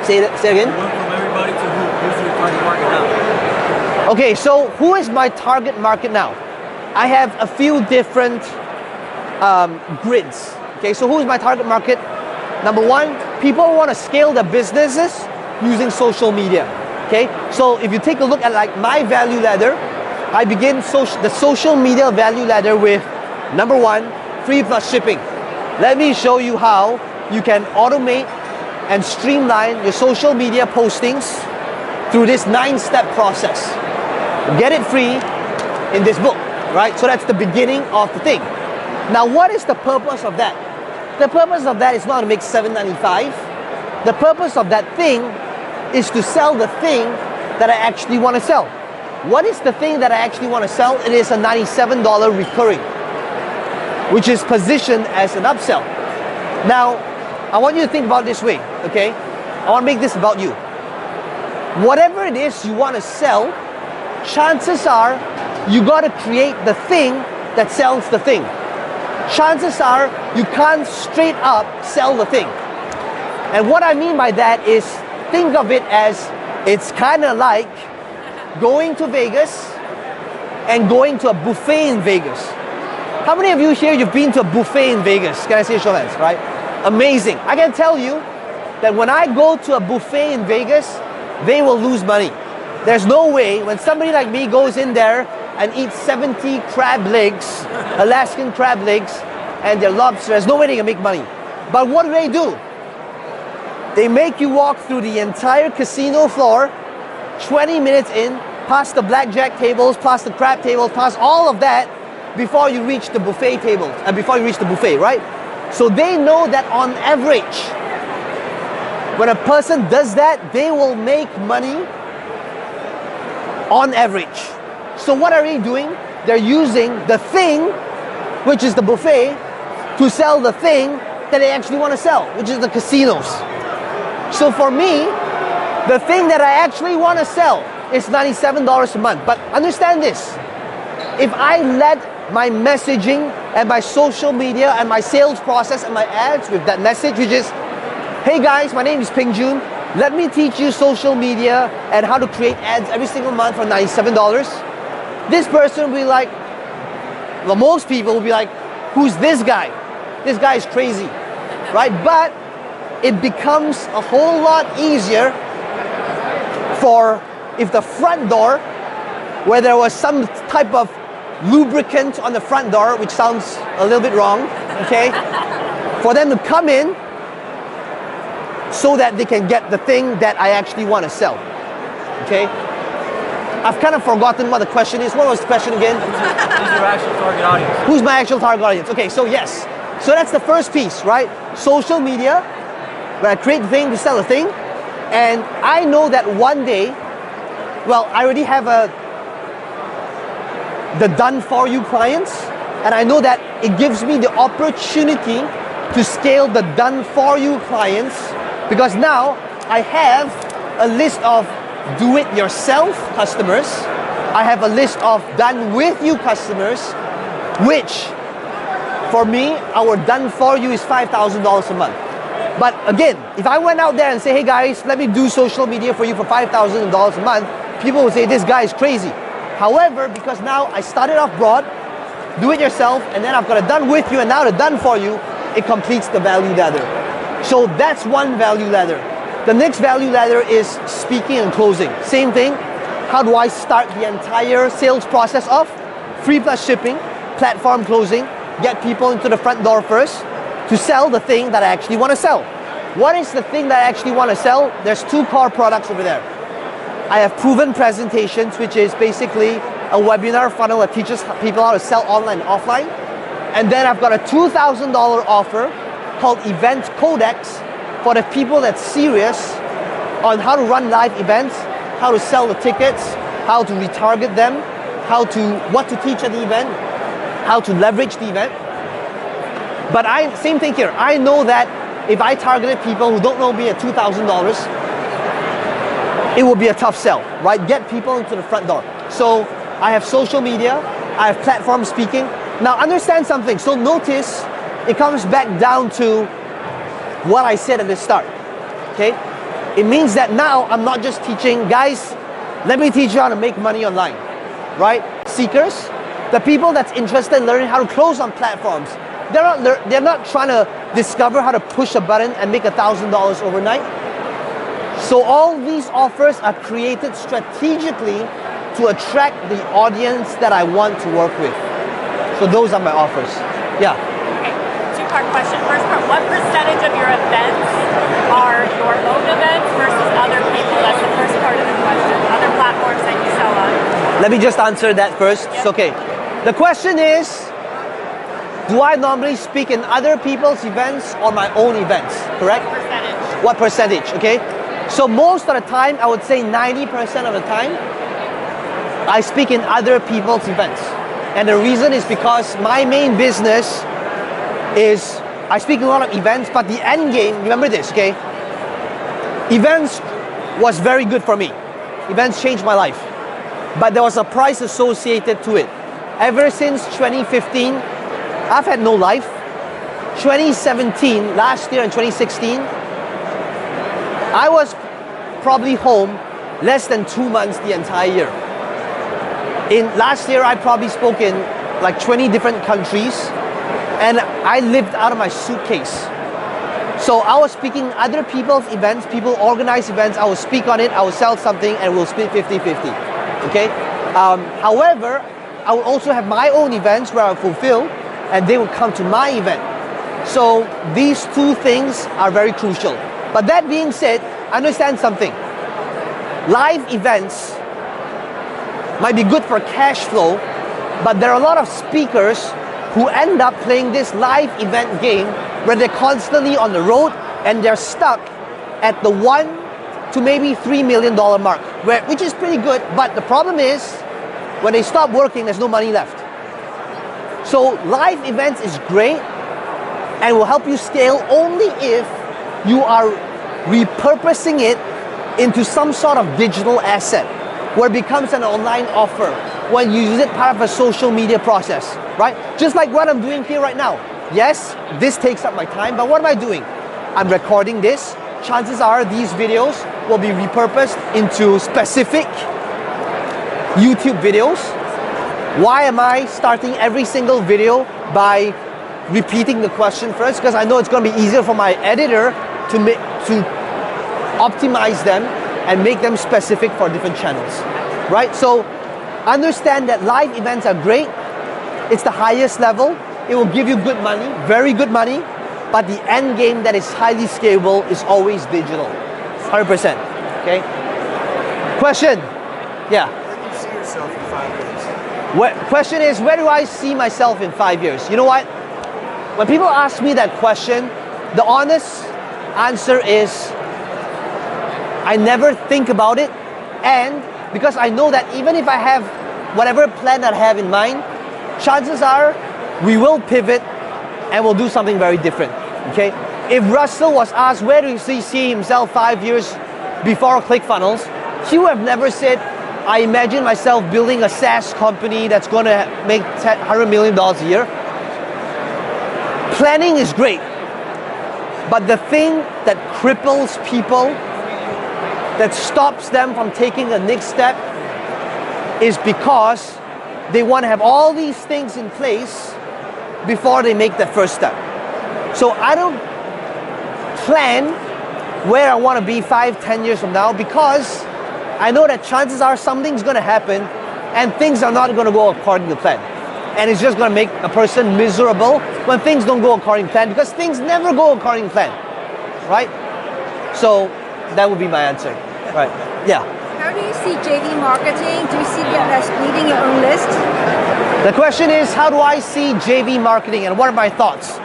Say again? From everybody to who's your target market now? Okay, so who is my target market now? I have a few different grids. Okay, so who is my target market? Number one, people who want to scale their businesses using social media. Okay, so if you take a look at like my value ladder, I begin the social media value ladder with number one, free plus shipping. Let me show you how you can automate and streamline your social media postings through this 9-step process. Get it free in this book, right? So that's the beginning of the thing. Now, what is the purpose of that? The purpose of that is not to make $7.95. The purpose of that thing is to sell the thing that I actually want to sell. What is the thing that I actually want to sell? It is a $97 recurring, which is positioned as an upsell. Now, I want you to think about it this way, okay? I want to make this about you. Whatever it is you want to sell, chances are you got to create the thing that sells the thing. Chances are you can't straight up sell the thing. And what I mean by that is, think of it as it's kind of like going to Vegas and going to a buffet in Vegas. How many of you here, you've been to a buffet in Vegas? Can I see a show of hands, right? Amazing. I can tell you that when I go to a buffet in Vegas, they will lose money. There's no way when somebody like me goes in there and eats 70 crab legs, Alaskan crab legs, and their lobster, there's no way they can make money. But what do? They make you walk through the entire casino floor, 20 minutes in, past the blackjack tables, past the crab tables, past all of that, before you reach the buffet table, and before you reach the buffet, right? So they know that on average, when a person does that, they will make money on average. So what are they doing? They're using the thing, which is the buffet, to sell the thing that they actually want to sell, which is the casinos. So for me, the thing that I actually want to sell is $97 a month. But understand this, if I let my messaging and my social media and my sales process and my ads with that message, which is, hey guys, my name is Peng Joon, let me teach you social media and how to create ads every single month for $97. This person will be like, well, most people will be like, who's this guy? This guy is crazy, right? But it becomes a whole lot easier for if the front door, where there was some type of lubricant on the front door, which sounds a little bit wrong, okay? For them to come in so that they can get the thing that I actually want to sell, okay? I've kind of forgotten what the question is. What was the question again? Who's your actual target audience? Who's my actual target audience? Okay, so yes. So that's the first piece, right? Social media, where I create the thing to sell the thing. And I know that one day, well, I already have the done for you clients, and I know that it gives me the opportunity to scale the done for you clients, because now I have a list of do it yourself customers. I have a list of done with you customers, which for me, our done for you is $5,000 a month. But again, if I went out there and say, hey guys, let me do social media for you for $5,000 a month, people would say this guy is crazy. However, because now I started off broad, do it yourself, and then I've got a done with you and now the done for you, it completes the value ladder. So that's one value ladder. The next value ladder is speaking and closing. Same thing. How do I start the entire sales process off? Free plus shipping, platform closing, get people into the front door first to sell the thing that I actually want to sell. what is the thing that I actually want to sell? There's 2 core products over there. I have proven presentations, which is basically a webinar funnel that teaches people how to sell online and offline. And then I've got a $2,000 offer called Event Codex for the people that's serious on how to run live events, how to sell the tickets, how to retarget them, what to teach at the event, how to leverage the event. But same thing here. I know that if I targeted people who don't know me at $2,000, it will be a tough sell, right? Get people into the front door. So I have social media, I have platform speaking. Now understand something. So notice it comes back down to what I said at the start, okay? It means that now I'm not just teaching, guys, let me teach you how to make money online, right? Seekers, the people that's interested in learning how to close on platforms, they're not trying to discover how to push a button and make $1,000 overnight. So all these offers are created strategically to attract the audience that I want to work with. So those are my offers. Yeah. Okay, 2-part question. First part, what percentage of your events are your own events versus other people? That's the first part of the question. Other platforms that you sell on. Let me just answer that first. Yep. Okay. The question is, do I normally speak in other people's events or my own events? Correct? Percentage. What percentage? Okay. So most of the time, I would say 90% of the time, I speak in other people's events. And the reason is because my main business is, I speak in a lot of events, but the end game, remember this, okay? Events was very good for me. Events changed my life. But there was a price associated to it. Ever since 2015, I've had no life. 2017, last year in 2016, I was probably home less than 2 months the entire year. In last year, I probably spoke in like 20 different countries, and I lived out of my suitcase. So I was speaking other people's events, people organize events, I will speak on it, I will sell something, and we'll split 50-50, okay? However, I will also have my own events where I fulfill, and they will come to my event. So these 2 things are very crucial. But that being said, understand something. Live events might be good for cash flow, but there are a lot of speakers who end up playing this live event game where they're constantly on the road and they're stuck at the $1 to maybe $3 million mark, which is pretty good, but the problem is when they stop working, there's no money left. So live events is great and will help you scale only if you are repurposing it into some sort of digital asset where it becomes an online offer when you use it part of a social media process, right? Just like what I'm doing here right now. Yes, this takes up my time, but what am I doing? I'm recording this. Chances are these videos will be repurposed into specific YouTube videos. Why am I starting every single video by repeating the question first? Because I know it's going to be easier for my editor to optimize them and make them specific for different channels, right? So understand that live events are great. It's the highest level. It will give you good money, very good money, but the end game that is highly scalable is always digital, 100%, okay? Question? Yeah. Where do you see yourself in 5 years? Question is, where do I see myself in 5 years? You know what? When people ask me that question, the honest answer is, I never think about it, and because I know that even if I have whatever plan that I have in mind, chances are we will pivot and we'll do something very different, okay? If Russell was asked where do he see himself 5 years before ClickFunnels, he would have never said, I imagine myself building a SaaS company that's going to make $100 million a year. Planning is great, but the thing that cripples people, that stops them from taking the next step, is because they want to have all these things in place before they make that first step. So I don't plan where I want to be 5-10 years from now, because I know that chances are something's going to happen and things are not going to go according to plan. And it's just going to make a person miserable when things don't go according to plan, because things never go according to plan, right? So that would be my answer. Right. Yeah. How do you see JV marketing? Do you see them as leading your own list? The question is, how do I see JV marketing and what are my thoughts?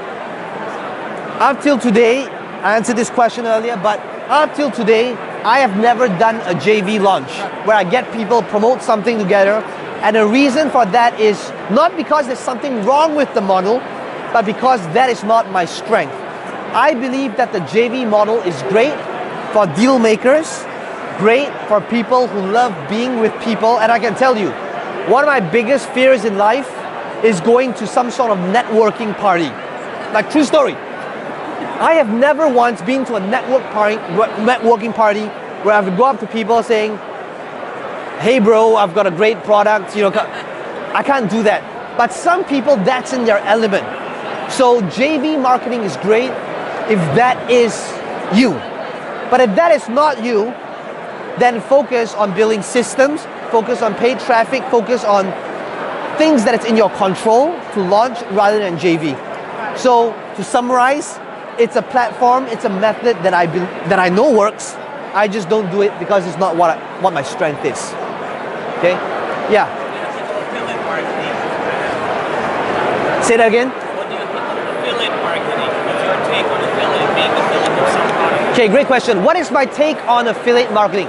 Up till today, I answered this question earlier, but up till today, I have never done a JV launch where I get people promote something together. And the reason for that is not because there's something wrong with the model, but because that is not my strength. I believe that the JV model is great for deal makers, great for people who love being with people. And I can tell you, one of my biggest fears in life is going to some sort of networking party. Like, true story. I have never once been to a networking party where I would go up to people saying, hey bro, I've got a great product, I can't do that. But some people, that's in their element. So JV marketing is great if that is you. But if that is not you, then focus on building systems, focus on paid traffic, focus on things that it's in your control to launch rather than JV. So to summarize, it's a platform, it's a method that I know works. I just don't do it because it's not what my strength is. Okay? Yeah. Say that again. What do you think of affiliate marketing? What's your take on affiliate, being affiliate of some product? Okay, great question. What is my take on affiliate marketing?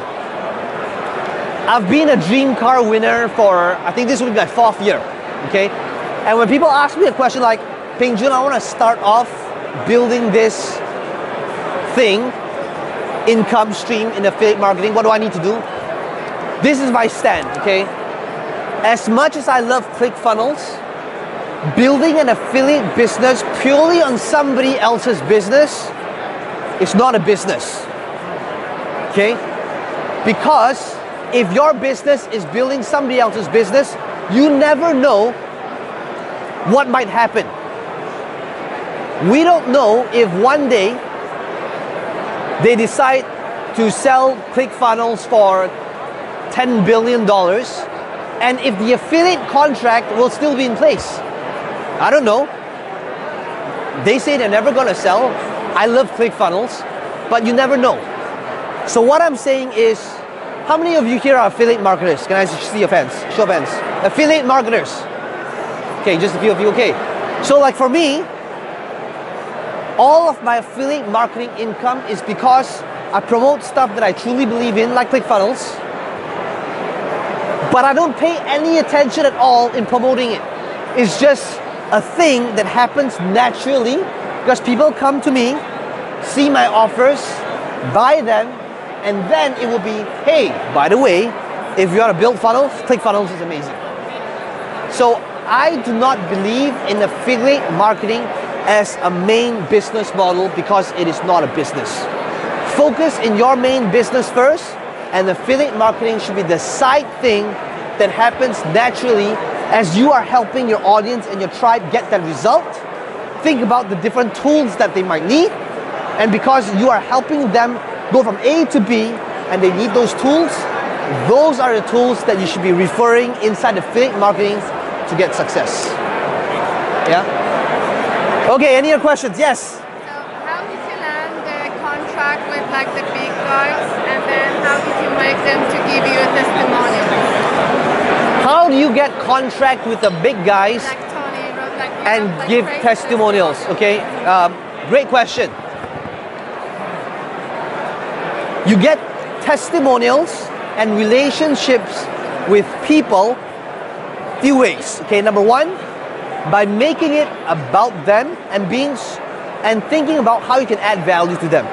I've been a dream car winner for, I think this will be my 4th year. Okay? And when people ask me a question like, Peng, Joon, I want to start off building this thing, income stream in affiliate marketing, what do I need to do? This is my stand, okay? As much as I love ClickFunnels, building an affiliate business purely on somebody else's business is not a business, okay? Because if your business is building somebody else's business, you never know what might happen. We don't know if one day they decide to sell ClickFunnels for $10 billion and if the affiliate contract will still be in place. I don't know. They say they're never going to sell. I love ClickFunnels, but you never know. So what I'm saying is, how many of you here are affiliate marketers? Can I see your hands? Show of hands. Affiliate marketers. Okay, just a few of you. Okay. So like for me, all of my affiliate marketing income is because I promote stuff that I truly believe in, like ClickFunnels, but I don't pay any attention at all in promoting it. It's just a thing that happens naturally because people come to me, see my offers, buy them, and then it will be, hey, by the way, if you want to build funnels, ClickFunnels is amazing. So I do not believe in affiliate marketing as a main business model because it is not a business. Focus in your main business first, and affiliate marketing should be the side thing that happens naturally as you are helping your audience and your tribe get that result. Think about the different tools that they might need, and because you are helping them go from A to B and they need those tools, those are the tools that you should be referring inside affiliate marketing to get success. Yeah? Okay, any other questions? Yes? How did you land the contract with like the big guys, and then how did you make them to give you a testimonial? How do you get contract with the big guys Like Tony wrote, like, and give testimonials? Okay, great question. You get testimonials and relationships with people few ways. Okay, number one, by making it about them and thinking about how you can add value to them.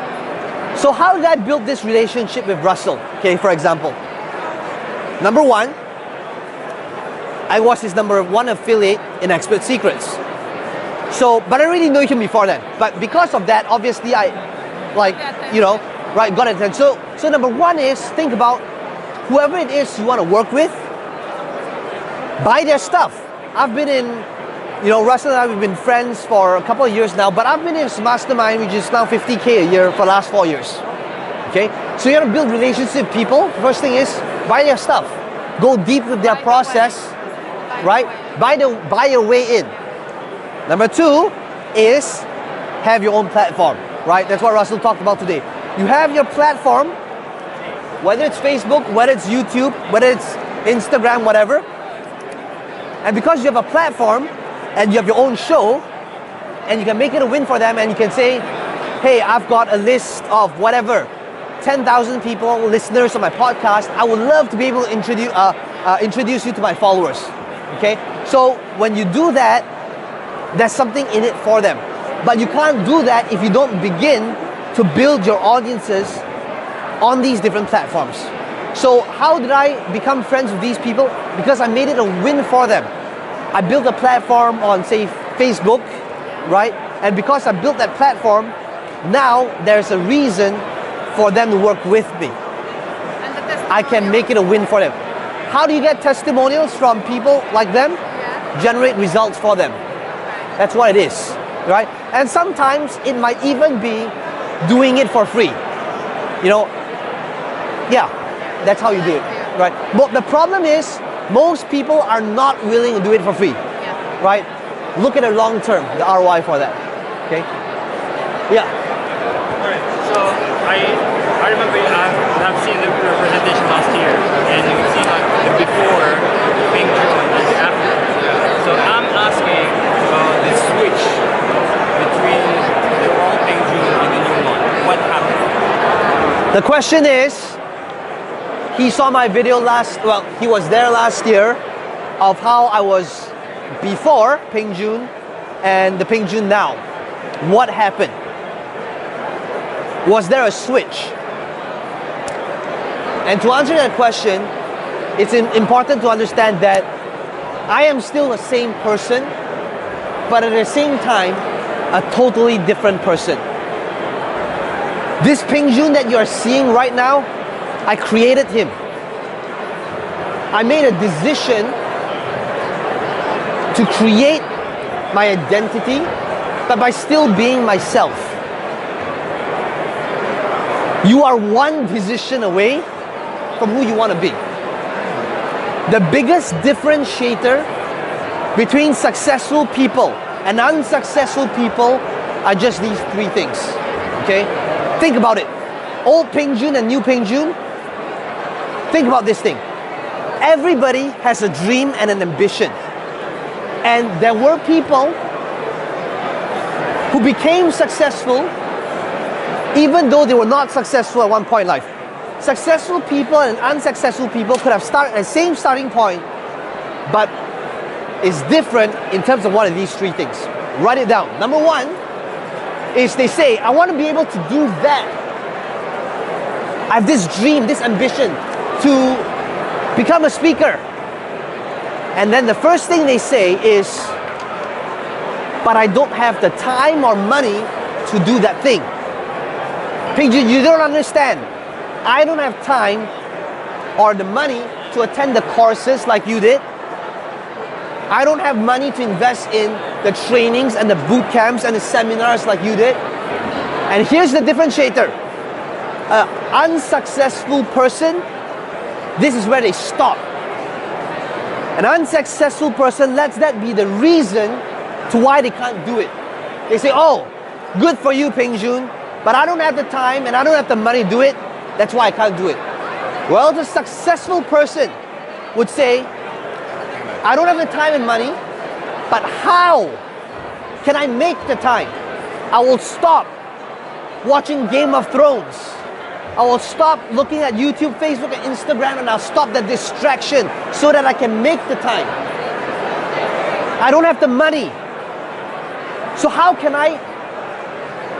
So how did I build this relationship with Russell? Okay, for example, number one, I was his number one affiliate in Expert Secrets. So, but I already knew him before then. But because of that, obviously I, got it. So number one is think about whoever it is you want to work with, buy their stuff. I've been in, Russell and I, we've been friends for a couple of years now, but I've been in his mastermind, which is now $50K a year for the last 4 years. Okay? So you have to build relationships with people. First thing is, buy their stuff. Go deep with their process, right? Buy your way in. Number two is have your own platform, right? That's what Russell talked about today. You have your platform, whether it's Facebook, whether it's YouTube, whether it's Instagram, whatever. And because you have a platform and you have your own show, and you can make it a win for them, and you can say, hey, I've got a list of whatever, 10,000 people, listeners of my podcast. I would love to be able to introduce you to my followers. Okay? So when you do that, there's something in it for them. But you can't do that if you don't begin to build your audiences on these different platforms. So how did I become friends with these people? Because I made it a win for them. I built a platform on, say, Facebook, right? And because I built that platform, now there's a reason for them to work with me. I can make it a win for them. How do you get testimonials from people like them? Generate results for them. That's what it is, right? And sometimes it might even be doing it for free. You know, yeah, that's how you do it, right? But the problem is, most people are not willing to do it for free, right? Look at the long term, the ROI for that, okay? Yeah. Alright, so I remember I've seen the presentation last year, and you can see like the before, Peng Joon, and the after. So I'm asking about the switch between the old Peng Joon and the new one. What happened? The question is, he saw my video he was there last year of how I was before Peng Joon and the Peng Joon now. What happened? Was there a switch? And to answer that question, it's important to understand that I am still the same person, but at the same time, a totally different person. This Peng Joon that you're seeing right now, I created him. I made a decision to create my identity, but by still being myself. You are one decision away from who you want to be. The biggest differentiator between successful people and unsuccessful people are just these three things. Okay? Think about it. Old Peng Joon and new Peng Joon. Think about this thing. Everybody has a dream and an ambition. And there were people who became successful even though they were not successful at one point in life. Successful people and unsuccessful people could have started at the same starting point, but it's different in terms of one of these three things. Write it down. Number one is they say, I want to be able to do that. I have this dream, this ambition to become a speaker. And then the first thing they say is, but I don't have the time or money to do that thing. Peng Joon, you don't understand. I don't have time or the money to attend the courses like you did. I don't have money to invest in the trainings and the boot camps and the seminars like you did. And here's the differentiator. An unsuccessful person, this is where they stop. An unsuccessful person lets that be the reason to why they can't do it. They say, oh, good for you, Peng Joon, but I don't have the time and I don't have the money to do it. That's why I can't do it. Well, the successful person would say, I don't have the time and money, but how can I make the time? I will stop watching Game of Thrones. I will stop looking at YouTube, Facebook, and Instagram, and I'll stop that distraction so that I can make the time. I don't have the money. So how can I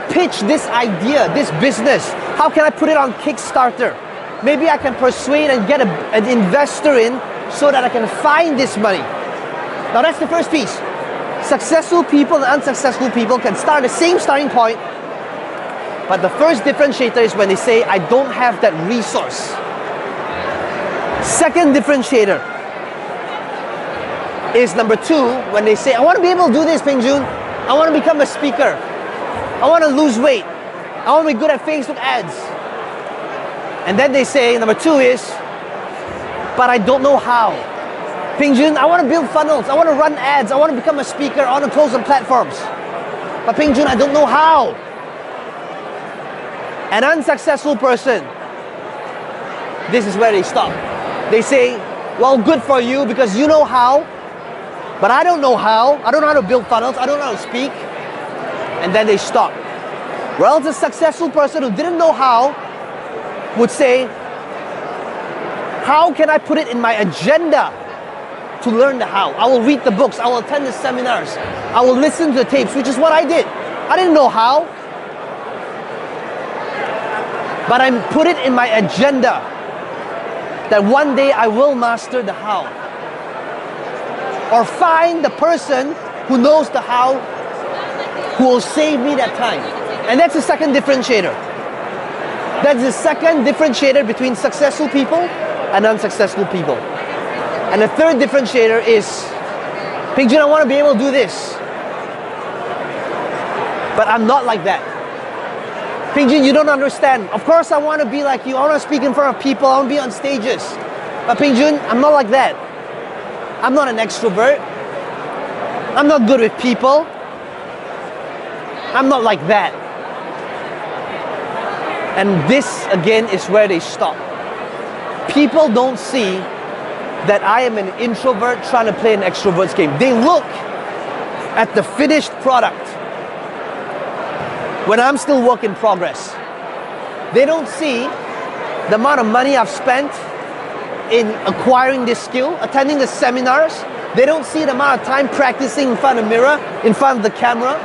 pitch this idea, this business? How can I put it on Kickstarter? Maybe I can persuade and get an investor in so that I can find this money. Now that's the first piece. Successful people and unsuccessful people can start at the same starting point, but the first differentiator is when they say, I don't have that resource. Second differentiator is number two, when they say, I want to be able to do this, Peng Joon. I want to become a speaker. I want to lose weight. I want to be good at Facebook ads. And then they say, number two is, but I don't know how. Peng Joon, I want to build funnels. I want to run ads. I want to become a speaker. I want to close on platforms. But Peng Joon, I don't know how. An unsuccessful person, this is where they stop. They say, well, good for you because you know how, but I don't know how. I don't know how to build funnels. I don't know how to speak. And then they stop. Well, the successful person who didn't know how would say, how can I put it in my agenda to learn the how? I will read the books. I will attend the seminars. I will listen to the tapes, which is what I did. I didn't know how. But I put it in my agenda that one day I will master the how. Or find the person who knows the how, who will save me that time. And that's the second differentiator. That's the second differentiator between successful people and unsuccessful people. And the third differentiator is, Peng Joon, I want to be able to do this. But I'm not like that. Peng Joon, you don't understand. Of course I want to be like you. I want to speak in front of people. I want to be on stages. But Peng Joon, I'm not like that. I'm not an extrovert. I'm not good with people. I'm not like that. And this, again, is where they stop. People don't see that I am an introvert trying to play an extrovert's game. They look at the finished product when I'm still work in progress. They don't see the amount of money I've spent in acquiring this skill, attending the seminars. They don't see the amount of time practicing in front of the mirror, in front of the camera.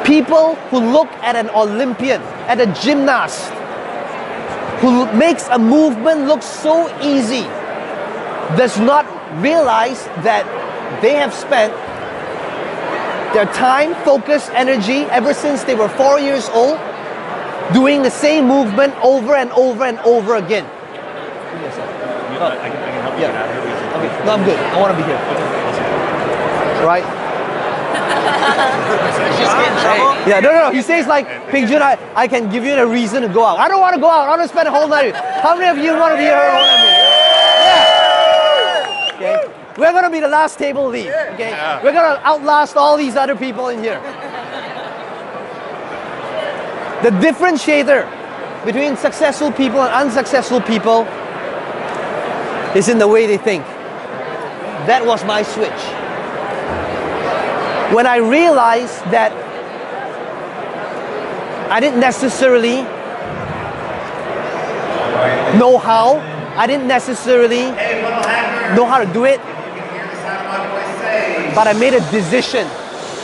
People who look at an Olympian, at a gymnast, who makes a movement look so easy, does not realize that they have spent their time, focus, energy ever since they were 4 years old doing the same movement over and over and over again. I can help you get out of here. Okay. No, I'm good. I want to be here. Right? Yeah, no. He says like, Peng Joon, I can give you a reason to go out. I don't want to go out. I want to spend a whole night. How many of you want to be here a whole night? Yeah. Okay. We're going to be the last table to leave. Okay. We're going to outlast all these other people in here. The differentiator between successful people and unsuccessful people is in the way they think. That was my switch. When I realized that I didn't necessarily know how, I didn't necessarily know how to do it, but I made a decision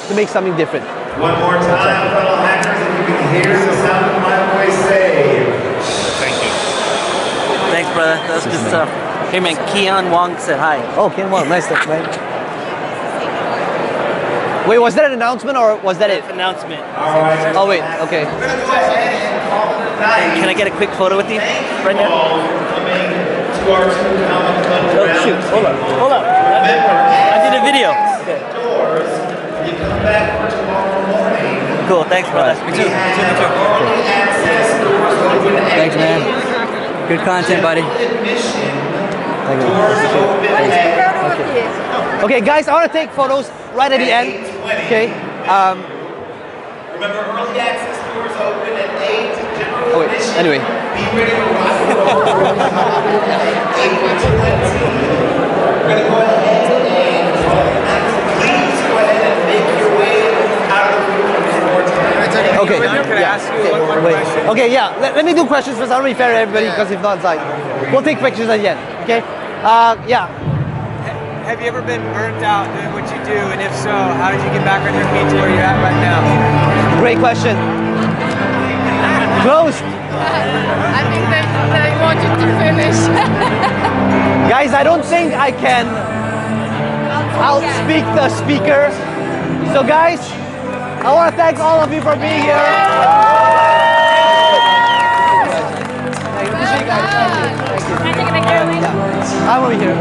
to make something different. One more time, fellow hackers, if you can hear the sound of my voice, say. Thank you. Thanks, brother. That was good stuff. Hey, man, Keon Wong said hi. Oh, Keon Wong, nice stuff, man. Wait, was that an announcement or was that it? Announcement. Oh, wait, okay. Can I get a quick photo with you right now? Oh, shoot. Hold up. I did a video. Cool, thanks, brother. Me too. Thanks, man. Good content, buddy. Thank you. Okay, guys, I want to take photos right at the end. Okay. Remember, early access doors open at 8. Oh, wait. Anyway. Be ready to rock and roll. 8:20. We're going to go ahead and please go ahead and make your way out of the room one more time. Okay. Can I ask you one question? Okay, yeah. Let me do questions first. I want to be fair to everybody because if not, it's like, we'll take pictures at the end. Okay? Yeah. Have you ever been burnt out doing what you do? And if so, how did you get back on your feet to where you're at right now? Great question. Closed. I think that I wanted to finish. Guys, I don't think I can outspeak the speaker. So guys, I want to thank all of you for being here. Thank you. Can I take a picture, please? I'm over here.